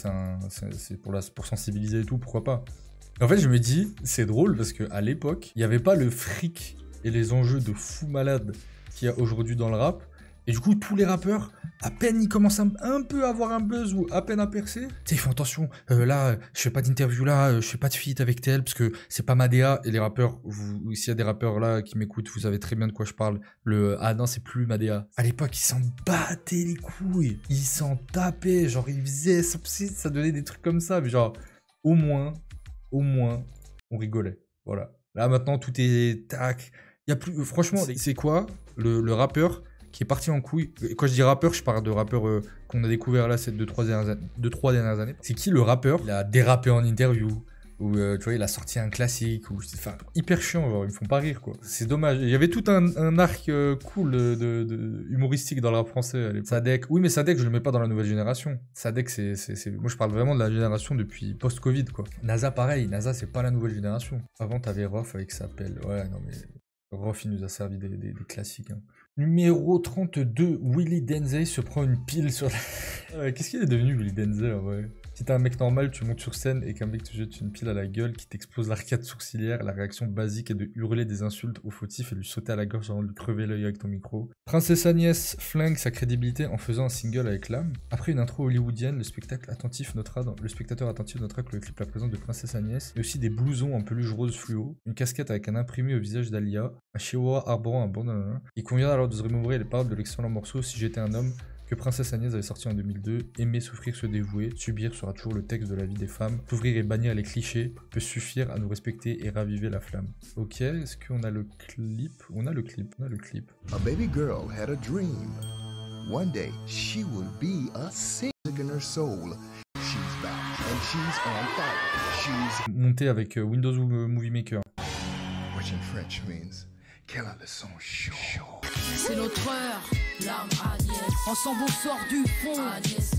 pour sensibiliser et tout, pourquoi pas. En fait je me dis, c'est drôle parce qu'à l'époque, il n'y avait pas le fric et les enjeux de fou malade qu'il y a aujourd'hui dans le rap. Et du coup, tous les rappeurs, à peine ils commencent un peu à avoir un buzz ou à peine à percer, tu sais, ils font attention, là, je fais pas d'interview là, je fais pas de feat avec tel, parce que c'est pas ma DA. Et les rappeurs, s'il y a des rappeurs là qui m'écoutent, vous savez très bien de quoi je parle. Ah non, c'est plus ma DA. À l'époque, ils s'en battaient les couilles, ils s'en tapaient, genre ils faisaient, ça donnait des trucs comme ça, mais genre, au moins, on rigolait. Voilà. Là maintenant, tout est tac. Y a plus, franchement, c'est quoi le rappeur qui est parti en couille? Quand je dis rappeur, je parle de rappeur qu'on a découvert là ces 2-3 dernières années. C'est qui le rappeur? Il a dérapé en interview, ou tu vois, il a sorti un classique, ou enfin, hyper chiant, genre, ils me font pas rire, quoi. C'est dommage. Il y avait tout un arc cool humoristique dans le rap français. Sadek, oui, mais Sadek, je le mets pas dans la nouvelle génération. Sadek, moi je parle vraiment de la génération depuis post-Covid, quoi. NASA, pareil, NASA, c'est pas la nouvelle génération. Avant, t'avais Rof avec sa pelle. Ouais, non, mais Rof, il nous a servi des classiques, hein. Numéro 32, Willy Denzey se prend une pile sur la... Qu'est-ce qu'il est devenu, Willy Denzey, en vrai? Si t'es un mec normal, tu montes sur scène et qu'un mec te jette une pile à la gueule qui t'explose l'arcade sourcilière, la réaction basique est de hurler des insultes au fautif et lui sauter à la gorge avant de lui crever l'œil avec ton micro. Princesse Agnès flingue sa crédibilité en faisant un single avec l'âme. Après une intro hollywoodienne, le spectateur attentif notera que le clip la présence de Princesse Agnès, mais aussi des blousons en peluche rose fluo, une casquette avec un imprimé au visage d'Alia, un chihuahua arborant un banana. Il convient alors de se remémorer les paroles de l'excellent morceau Si j'étais un homme, que Princesse Agnès avait sorti en 2002, aimer, souffrir, se dévouer, subir sera toujours le texte de la vie des femmes, s'ouvrir et bannir les clichés peut suffire à nous respecter et raviver la flamme. Ok, est-ce qu'on a le clip? On a le clip. A baby girl had a dream. One day, she will be a singer in her soul. She's back and she's on fire. She's monté avec Windows Movie Maker. Which in French means quelle a le son chaud. C'est notre heure, l'âme Agnès. Ensemble on sort du fond, Agnès,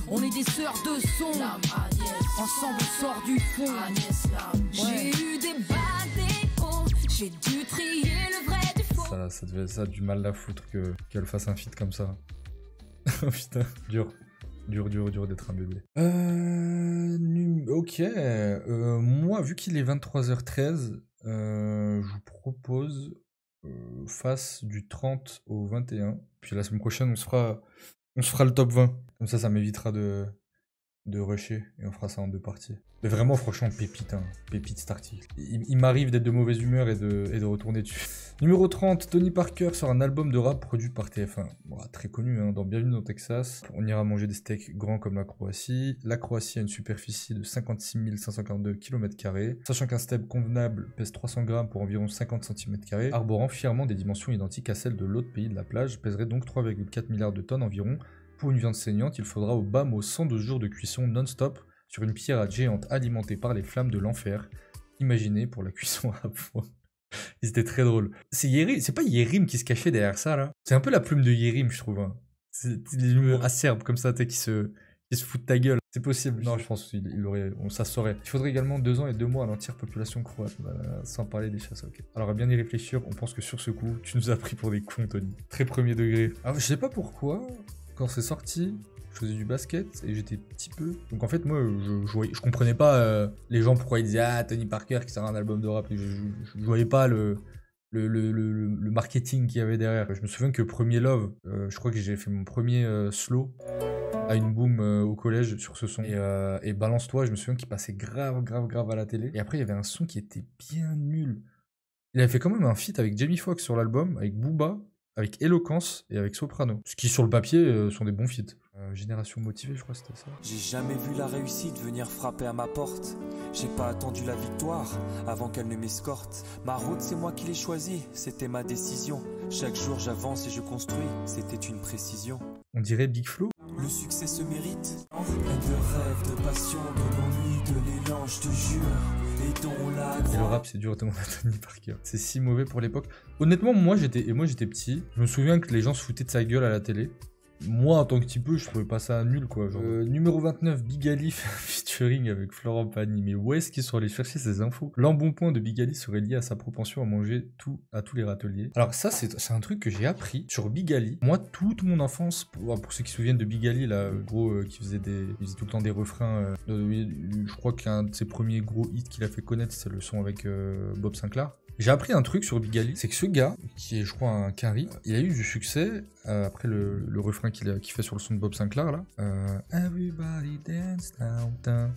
on est des sœurs de son, l'âme Agnès. Ensemble on sort du fond, Agnès, j'ai eu des bas, des hauts, j'ai dû trier le vrai du faux. Ça devait ça du mal à foutre qu'elle fasse un feat comme ça. Oh putain, dur d'être un bébé. Ok, moi vu qu'il est 23h13, je vous propose face du 30 au 21. Puis la semaine prochaine, on se fera le top 20. Comme ça m'évitera de rusher et on fera ça en 2 parties. Mais vraiment, franchement, pépite, hein. Pépite cet article. Il m'arrive d'être de mauvaise humeur et de retourner dessus. Numéro 30, Tony Parker sort un album de rap produit par TF1. Bon, très connu, hein, dans Bienvenue dans Texas. On ira manger des steaks grands comme la Croatie. La Croatie a une superficie de 56 542 km², sachant qu'un steak convenable pèse 300 grammes pour environ 50 cm², arborant fièrement des dimensions identiques à celles de l'autre pays de la plage, pèserait donc 3,4 milliards de tonnes environ. Pour une viande saignante, il faudra au bas mot 112 jours de cuisson non-stop sur une pierre géante alimentée par les flammes de l'enfer. Imaginez pour la cuisson à fond. C'était très drôle. C'est pas Yérim qui se cachait derrière ça, là. C'est un peu la plume de Yérim, je trouve. Hein. C'est des humours acerbes comme ça, qui se foutent de ta gueule. C'est possible. Non, je pense qu'il aurait, ça se saurait. Il faudrait également 2 ans et 2 mois à l'entière population croate, sans parler des chasses. Ok. Alors à bien y réfléchir, on pense que sur ce coup, tu nous as pris pour des cons, Tony. Très premier degré. Alors je sais pas pourquoi, quand c'est sorti, je faisais du basket et j'étais petit peu. Donc en fait, moi, je comprenais pas les gens pourquoi ils disaient ah Tony Parker qui sort un album de rap. Je voyais pas le marketing qu'il y avait derrière. Je me souviens que premier Love, je crois que j'ai fait mon premier slow à une boom au collège sur ce son. Et Balance-toi, je me souviens qu'il passait grave à la télé. Et après, il y avait un son qui était bien nul. Il avait fait quand même un feat avec Jamie Foxx sur l'album, avec Booba, avec Eloquence et avec Soprano. Ce qui, sur le papier, sont des bons feats. Génération motivée, je crois que c'était ça. J'ai jamais vu la réussite venir frapper à ma porte. J'ai pas attendu la victoire avant qu'elle ne m'escorte. Ma route, c'est moi qui l'ai choisie, c'était ma décision. Chaque jour, j'avance et je construis, c'était une précision. On dirait Big Flo. Le succès se mérite. Plein de rêves, de passion, de l'ennui, de l'élan, je te jure. Et dont la et le rap, c'est dur, tellement Tony Parker. C'est si mauvais pour l'époque. Honnêtement, moi j'étais petit. Je me souviens que les gens se foutaient de sa gueule à la télé. Moi, en tant que petit peu, je trouvais pas ça nul, quoi. Genre, numéro 29, Big Ali fait un featuring avec Florent Pagny. Mais où est-ce qu'ils sont allés chercher ces infos? L'embonpoint de Big Ali serait lié à sa propension à manger à tous les râteliers. Alors ça, c'est un truc que j'ai appris sur Big Ali. Moi, toute mon enfance, pour ceux qui se souviennent de Big Ali, là, gros, qui faisait tout le temps des refrains. Je crois qu'un de ses premiers gros hits qu'il a fait connaître, c'est le son avec Bob Sinclair. J'ai appris un truc sur Big Ali, c'est que ce gars, qui est je crois un Quinry, il a eu du succès après le refrain qu'il fait sur le son de Bob Sinclair là. Everybody dance down,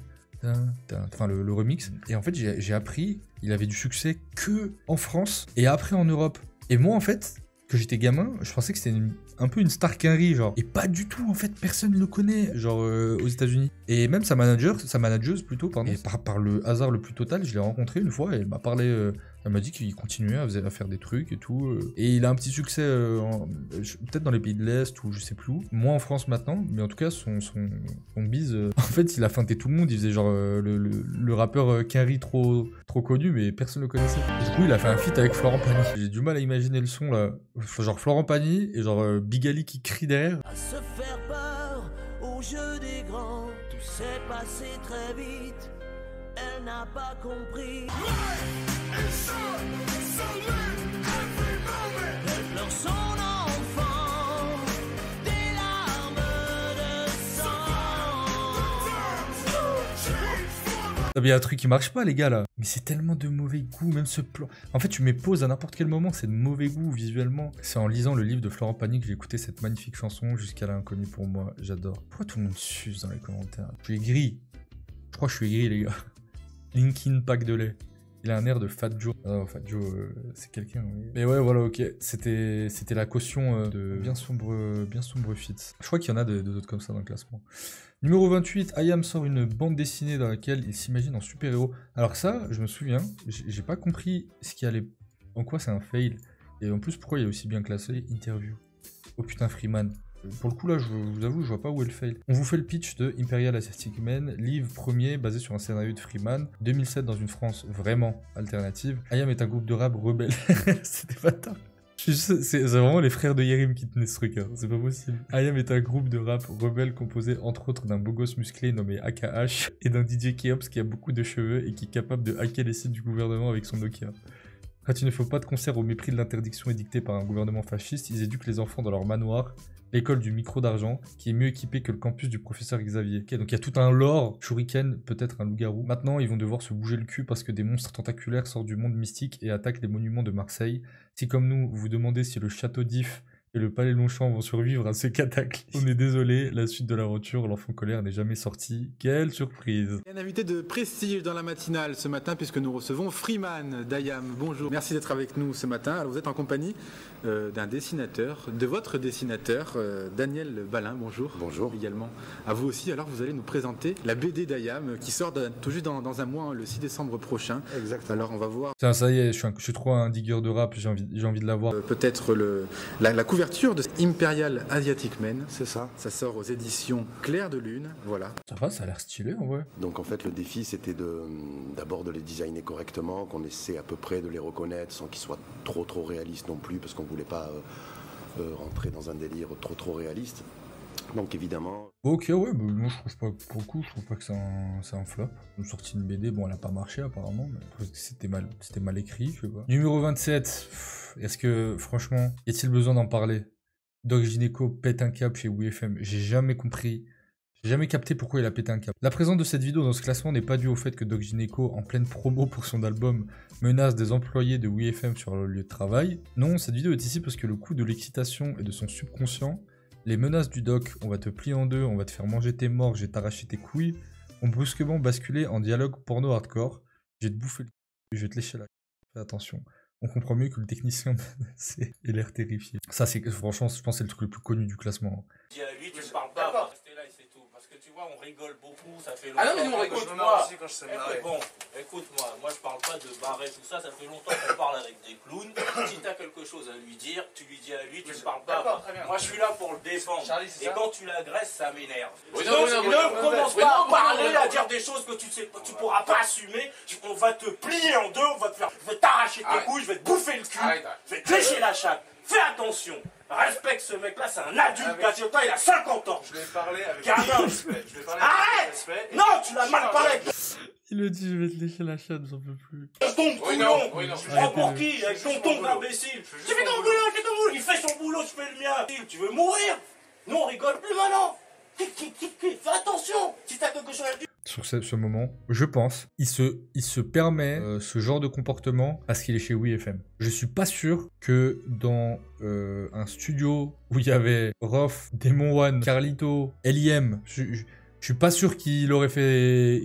enfin le remix. Et en fait j'ai appris, il avait du succès que en France et après en Europe. Et moi en fait, que j'étais gamin, je pensais que c'était un peu une star Quinry genre. Et pas du tout en fait, personne ne le connaît genre aux États-Unis. Et même sa manageuse plutôt, pardon. Et par le hasard le plus total, je l'ai rencontré une fois et elle m'a parlé. Elle m'a dit qu'il continuait à faire des trucs et tout. Et il a un petit succès, peut-être dans les pays de l'Est ou je sais plus où. Moins en France maintenant, mais en tout cas, son bise... en fait, il a feinté tout le monde. Il faisait genre le rappeur Quinry trop connu, mais personne ne le connaissait. Et du coup, il a fait un feat avec Florent Pagny. J'ai du mal à imaginer le son, là. Genre Florent Pagny et genre Big Ali qui crie derrière. À se faire peur au jeu des grands, tout s'est passé très vite. Elle n'a pas compris. Elle pleure son enfant, des larmes de sang. Il y a un truc qui marche pas, les gars, là. Mais c'est tellement de mauvais goût, même ce plan. En fait, tu mets pause à n'importe quel moment, c'est de mauvais goût visuellement. C'est en lisant le livre de Florent Pagny que j'ai écouté cette magnifique chanson, Jusqu'à l'inconnu pour moi. J'adore. Pourquoi tout le monde suce dans les commentaires? Je suis aigri. Je crois que je suis aigri, les gars. Linkin Pack de lait. Il a un air de Fat Joe. Ah, Fat Joe, c'est quelqu'un, oui. Mais ouais, voilà, ok. C'était la caution de bien sombre feats. Je crois qu'il y en a d'autres comme ça dans le classement. Numéro 28, IAM sort une bande dessinée dans laquelle il s'imagine en super-héros. Alors ça, je me souviens, j'ai pas compris ce qui allait... En quoi c'est un fail. Et en plus, pourquoi il est aussi bien classé? Interview. Oh putain, Freeman. Pour le coup là, je vous avoue, je vois pas où est le fail. On vous fait le pitch de Imperial Ascetic Men, livre premier basé sur un scénario de Freeman, 2007 dans une France vraiment alternative. IAM est un groupe de rap rebelle. C'était pas tard. C'est vraiment les frères de Yerim qui tenaient ce truc, hein. C'est pas possible. IAM est un groupe de rap rebelle composé entre autres d'un beau gosse musclé nommé AKH et d'un DJ Keops qui a beaucoup de cheveux et qui est capable de hacker les sites du gouvernement avec son Nokia. Quand il ne faut pas de concert au mépris de l'interdiction édictée par un gouvernement fasciste, ils éduquent les enfants dans leur manoir, l'école du micro d'argent, qui est mieux équipée que le campus du professeur Xavier. Okay, donc il y a tout un lore, Shuriken, peut-être un loup-garou. Maintenant, ils vont devoir se bouger le cul parce que des monstres tentaculaires sortent du monde mystique et attaquent les monuments de Marseille. Si comme nous, vous vous demandez si le château d'If et le palais Longchamp vont survivre à ce cataclysme, on est désolé, la suite de l'aventure, l'enfant colère n'est jamais sorti. Quelle surprise! Un invité de prestige dans la matinale ce matin puisque nous recevons Freeman d'IAM. Bonjour, merci d'être avec nous ce matin. Alors vous êtes en compagnie d'un dessinateur, de votre dessinateur, Daniel Balin. Bonjour. Bonjour. Également à vous aussi. Alors vous allez nous présenter la BD d'IAM qui sort tout juste dans un mois, hein, le 6 décembre prochain. Exactement. Alors on va voir. Tiens, ça y est, je suis trop un digueur de rap, j'ai envie de la voir. Peut-être la couverture de Imperial Ascetic Men. C'est ça. Ça sort aux éditions Clair de Lune. Voilà. Ça va, ça a l'air stylé en vrai. Donc en fait le défi c'était d'abord de les designer correctement, qu'on essaie à peu près de les reconnaître sans qu'ils soient trop réalistes non plus parce qu'on voulait pas rentrer dans un délire trop réaliste. Donc évidemment... Ok, ouais, bah, moi je trouve pas, pour le coup, je trouve pas que c'est un flop. Ils ont sorti une BD, bon, elle a pas marché apparemment, mais c'était mal écrit, je sais pas. Numéro 27, est-ce que, franchement, y a-t-il besoin d'en parler? Doc Gynéco pète un câble chez WeFM. J'ai jamais compris, j'ai jamais capté pourquoi il a pété un câble. La présence de cette vidéo dans ce classement n'est pas due au fait que Doc Gynéco, en pleine promo pour son album, menace des employés de WeFM sur le lieu de travail. Non, cette vidéo est ici parce que le coup de l'excitation et de son subconscient, les menaces du doc, on va te plier en deux, on va te faire manger tes morts, je vais t'arracher tes couilles, ont brusquement basculé en dialogue porno hardcore. Je vais te bouffer le cul, je vais te lécher la... Fais attention. On comprend mieux que le technicien menacé et l'air terrifié. Ça, c'est franchement, je pense que c'est le truc le plus connu du classement. Dis à lui, tu ne parles pas, on va rester là et c'est tout. Parce que tu vois, on rigole beaucoup, ça fait longtemps. Ah non, mais nous on rigole aussi quand je sais marrer. Bon, écoute-moi, je parle pas de barrer tout ça, ça fait longtemps qu'on parle avec des clowns. Si t'as quelque chose à lui dire, tu lui dis à lui, tu ne parles pas. Moi, je suis là pour le défendre. Et quand tu l'agresses, ça m'énerve. Ne commence pas à parler, à dire des choses que tu pourras pas assumer. On va te plier en deux, je vais t'arracher tes couilles, je vais te bouffer le cul, je vais te lécher la chatte. Fais attention. Respecte ce mec-là, c'est un adulte. Gatiota, il a 50 ans. Je vais parler avec respect. Arrête. Non, tu l'as mal parlé. Il le dit, je vais te lécher la chatte, j'en peux plus. Ton couillon. Tu prends pour qui? Avec ton ton d'imbécile. Tu fais ton boulot, fais ton boulot. Il fait son boulot, je fais le mien. Tu veux mourir? Non, on rigole plus maintenant. Fais attention. Si t'as quelque chose à dire. Sur ce moment, je pense, il se permet ce genre de comportement parce qu'il est chez WeFM. Je suis pas sûr que dans un studio où il y avait Rof, Demon One, Carlito, L.I.M, je suis pas sûr qu'il aurait fait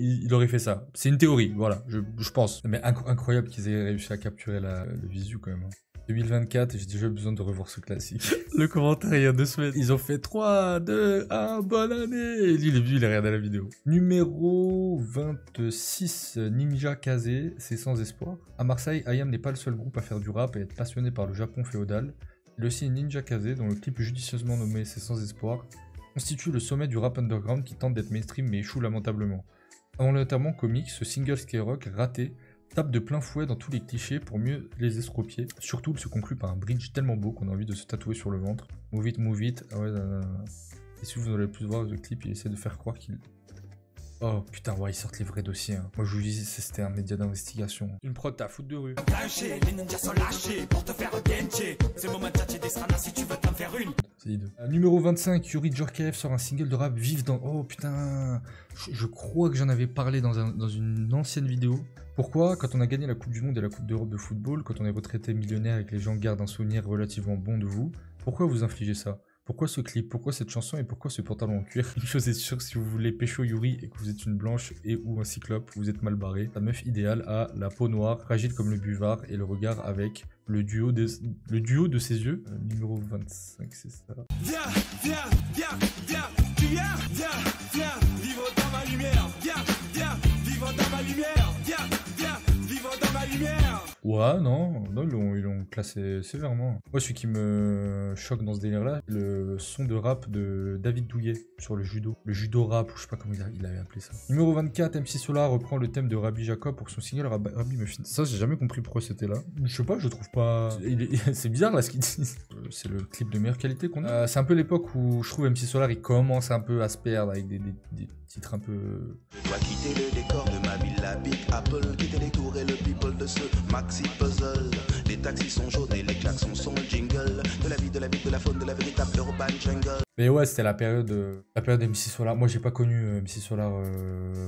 ça. C'est une théorie, voilà, je pense. Mais incroyable qu'ils aient réussi à capturer le visu quand même. 2024, j'ai déjà besoin de revoir ce classique. Le commentaire il y a 2 semaines. Ils ont fait 3, 2, 1, bonne année. Et lui, il a regardé la vidéo. Numéro 26, Ninja Kaze, c'est sans espoir. À Marseille, IAM n'est pas le seul groupe à faire du rap et être passionné par le Japon féodal. Il y a aussi Ninja Kaze, dont le clip judicieusement nommé C'est sans espoir, constitue le sommet du rap underground qui tente d'être mainstream mais échoue lamentablement. Avant l'enterrement comique, ce single Skyrock raté tape de plein fouet dans tous les clichés pour mieux les estropier. Surtout, il se conclut par un bridge tellement beau qu'on a envie de se tatouer sur le ventre. Move it. Ah ouais, et si vous aurez plus voir le clip, il essaie de faire croire qu'il... Oh putain, ouais, ils sortent les vrais dossiers. Hein. Moi, je vous dis, c'était un média d'investigation. Une prod, t'as à foutre de rue. Les ninjas sont lâchés pour te faire genchi. C'est le moment de tâcher des stranas si tu veux t'en faire une. C'est hideux. Numéro 25, Yuri Djorkaeff sort un single de rap Vive dans... Oh putain, je crois que j'en avais parlé dans une ancienne vidéo. Pourquoi, quand on a gagné la Coupe du Monde et la Coupe d'Europe de football, quand on est retraité millionnaire et que les gens gardent un souvenir relativement bon de vous, pourquoi vous infligez ça? Pourquoi ce clip? Pourquoi cette chanson? Et pourquoi ce pantalon en cuir? Une chose est sûre, si vous voulez pécho Yuri et que vous êtes une blanche et ou un cyclope, vous êtes mal barré. La meuf idéale a la peau noire, fragile comme le buvard et le regard avec le duo de ses yeux. Numéro 25, c'est ça. Viens, tu viens, vivre dans ma lumière. Viens, vivre dans ma lumière. Viens, vivre dans ma lumière. Ouais, non, ils l'ont classé sévèrement. Moi, celui qui me choque dans ce délire-là, le son de rap de David Douillet sur le judo rap, ou je sais pas comment il avait appelé ça. Numéro 24, MC Solar reprend le thème de Rabbi Jacob pour son single Rabbi Muffin. Ça, j'ai jamais compris pourquoi c'était là. Je sais pas, je trouve pas... C'est bizarre là ce qu'ils disent. C'est le clip de meilleure qualité qu'on a. C'est un peu l'époque où je trouve MC Solar, il commence un peu à se perdre avec des titres un peu... Je dois quitter le décor de ma ville, la Big Apple, quitter les tours et le people de ce maxi puzzle. Les taxis sont jaunes et les klaxons sont le jingle de la vie, de la faune, de la véritable urban jungle. Mais ouais, c'était la période MC Solar. Moi, j'ai pas connu MC Solar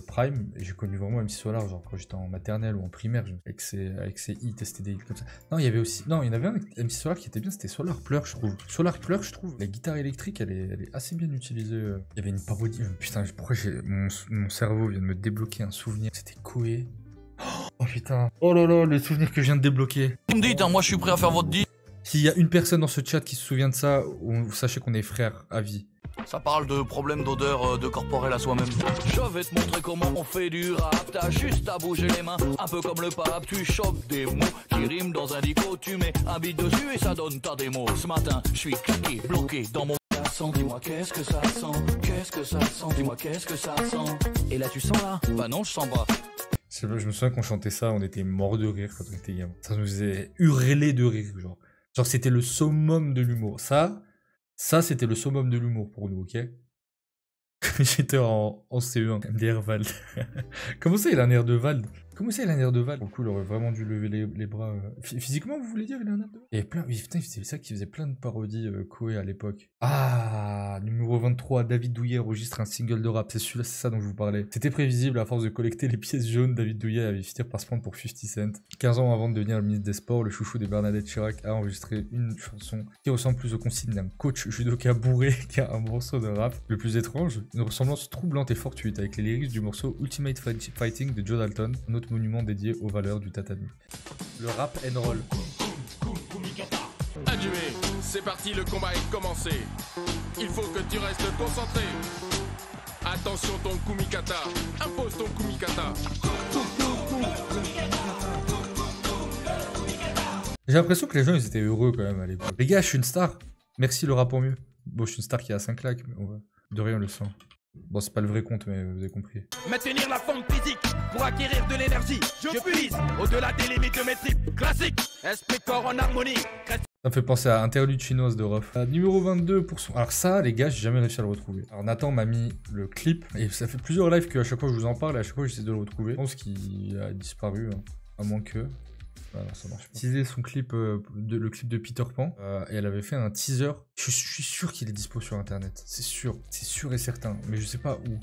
Prime, et j'ai connu vraiment MC Solar genre quand j'étais en maternelle ou en primaire, avec ses hits, c'était des hits comme ça. Non, il y en avait un MC Solar qui était bien, c'était Solar Pleur, je trouve. Solar Pleur, je trouve. La guitare électrique, elle est assez bien utilisée. Il y avait une parodie. Putain, pourquoi mon cerveau vient de me débloquer un souvenir. C'était Koé. Oh putain. Oh là là, le souvenir que je viens de débloquer. Vous me dites, hein, moi je suis prêt à faire votre dit. S'il y a une personne dans ce chat qui se souvient de ça, sachez qu'on est frères à vie. Ça parle de problèmes d'odeur de corporel à soi-même. Je vais te montrer comment on fait du rap. T'as juste à bouger les mains, un peu comme le pape. Tu chopes des mots qui riment dans un dico. Tu mets un beat dessus et ça donne ta démo. Ce matin, je suis claqué, bloqué dans mon... Dis-moi qu'est-ce que ça sent, qu'est-ce que ça sent, dis-moi qu'est-ce que ça sent. Et là tu sens là? Bah non, je sens pas. Je me souviens qu'on chantait ça, on était morts de rire quand on était gamin. Ça nous faisait hurler de rire, genre c'était le summum de l'humour. Ça c'était le summum de l'humour pour nous, ok? J'étais en CE1. MDR Vald. Comment ça, il a un air de Vald? Comment ça, il a un air de Vald? Pour le coup, il aurait vraiment dû lever les bras. Physiquement, vous voulez dire, il a un air de Vald? Et plein. Putain, c'est ça qui faisait plein de parodies Koé à l'époque. Ah, numéro 23, David Douillet enregistre un single de rap. C'est celui-là, c'est ça dont je vous parlais. C'était prévisible, à force de collecter les pièces jaunes, David Douillet avait fini par se prendre pour 50 Cent. 15 ans avant de devenir le ministre des Sports, le chouchou de Bernadette Chirac a enregistré une chanson qui ressemble plus aux consignes d'un coach judoka bourré qu'à un morceau de rap. Le plus étrange, une ressemblance troublante et fortuite avec les lyrics du morceau Ultimate Fighting de Joe Dalton, un autre monument dédié aux valeurs du tatami. Le rap and roll. Adjumé, c'est parti, le combat est commencé. Il faut que tu restes concentré. Attention ton kumikata, impose ton kumikata. J'ai l'impression que les gens ils étaient heureux quand même à l'époque. Les gars, je suis une star. Merci le rap pour mieux. Bon, je suis une star qui a 5 lacs, mais ouais. De rien le sang. Bon, c'est pas le vrai compte, mais vous avez compris. Maintenir la forme physique pour acquérir de l'énergie. Je puise au-delà des limites de mes tripes. Classique, esprit corps en harmonie. Ça me fait penser à Interlude chinoise de Ruff. Numéro 22 pour son... Alors ça, les gars, j'ai jamais réussi à le retrouver. Alors Nathan m'a mis le clip, et ça fait plusieurs lives qu'à chaque fois je vous en parle, et à chaque fois j'essaie de le retrouver. Je pense qu'il a disparu, hein. À moins que... Ah non, ça marche pas. Utilisé son clip, le clip de Peter Pan, et elle avait fait un teaser. Je suis sûr qu'il est dispo sur internet. C'est sûr et certain, mais je sais pas où.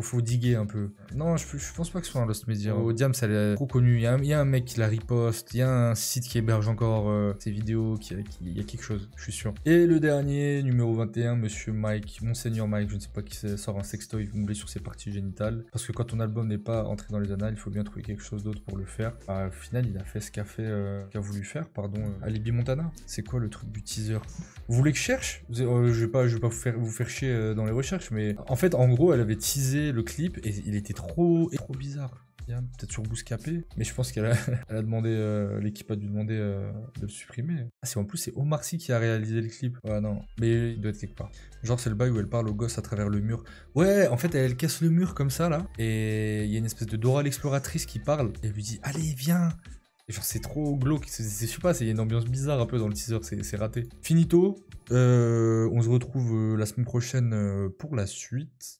Faut diguer un peu. Non, je pense pas que ce soit un Lost Media. Au Diam, ça est trop connu. Il y a un mec qui la riposte. Il y a un site qui héberge encore ses vidéos. Il y a quelque chose, je suis sûr. Et le dernier, numéro 21, Monsieur Mike, Monseigneur Mike, je ne sais pas qui sort un sextoy moulé sur ses parties génitales. Parce que quand ton album n'est pas entré dans les annales, il faut bien trouver quelque chose d'autre pour le faire. Au final, il a fait ce qu'a voulu faire, Alibi Montana. C'est quoi le truc du teaser? Vous voulez que je cherche? Je vais pas vous faire chier dans les recherches, mais en fait, en gros, elle avait teasé le clip et il était trop bizarre. Peut-être sur Bouscapé, mais je pense qu'elle a demandé, l'équipe a dû demander de le supprimer. Ah, en plus c'est Omar Sy qui a réalisé le clip. Ouais, non, mais il doit être quelque part. Genre c'est le bail où elle parle au gosse à travers le mur. Ouais, en fait elle casse le mur comme ça là, et il y a une espèce de Dora l'exploratrice qui parle et elle lui dit allez viens. Et genre c'est trop glauque, je sais pas, il y a une ambiance bizarre un peu dans le teaser, c'est raté. Finito, on se retrouve la semaine prochaine pour la suite.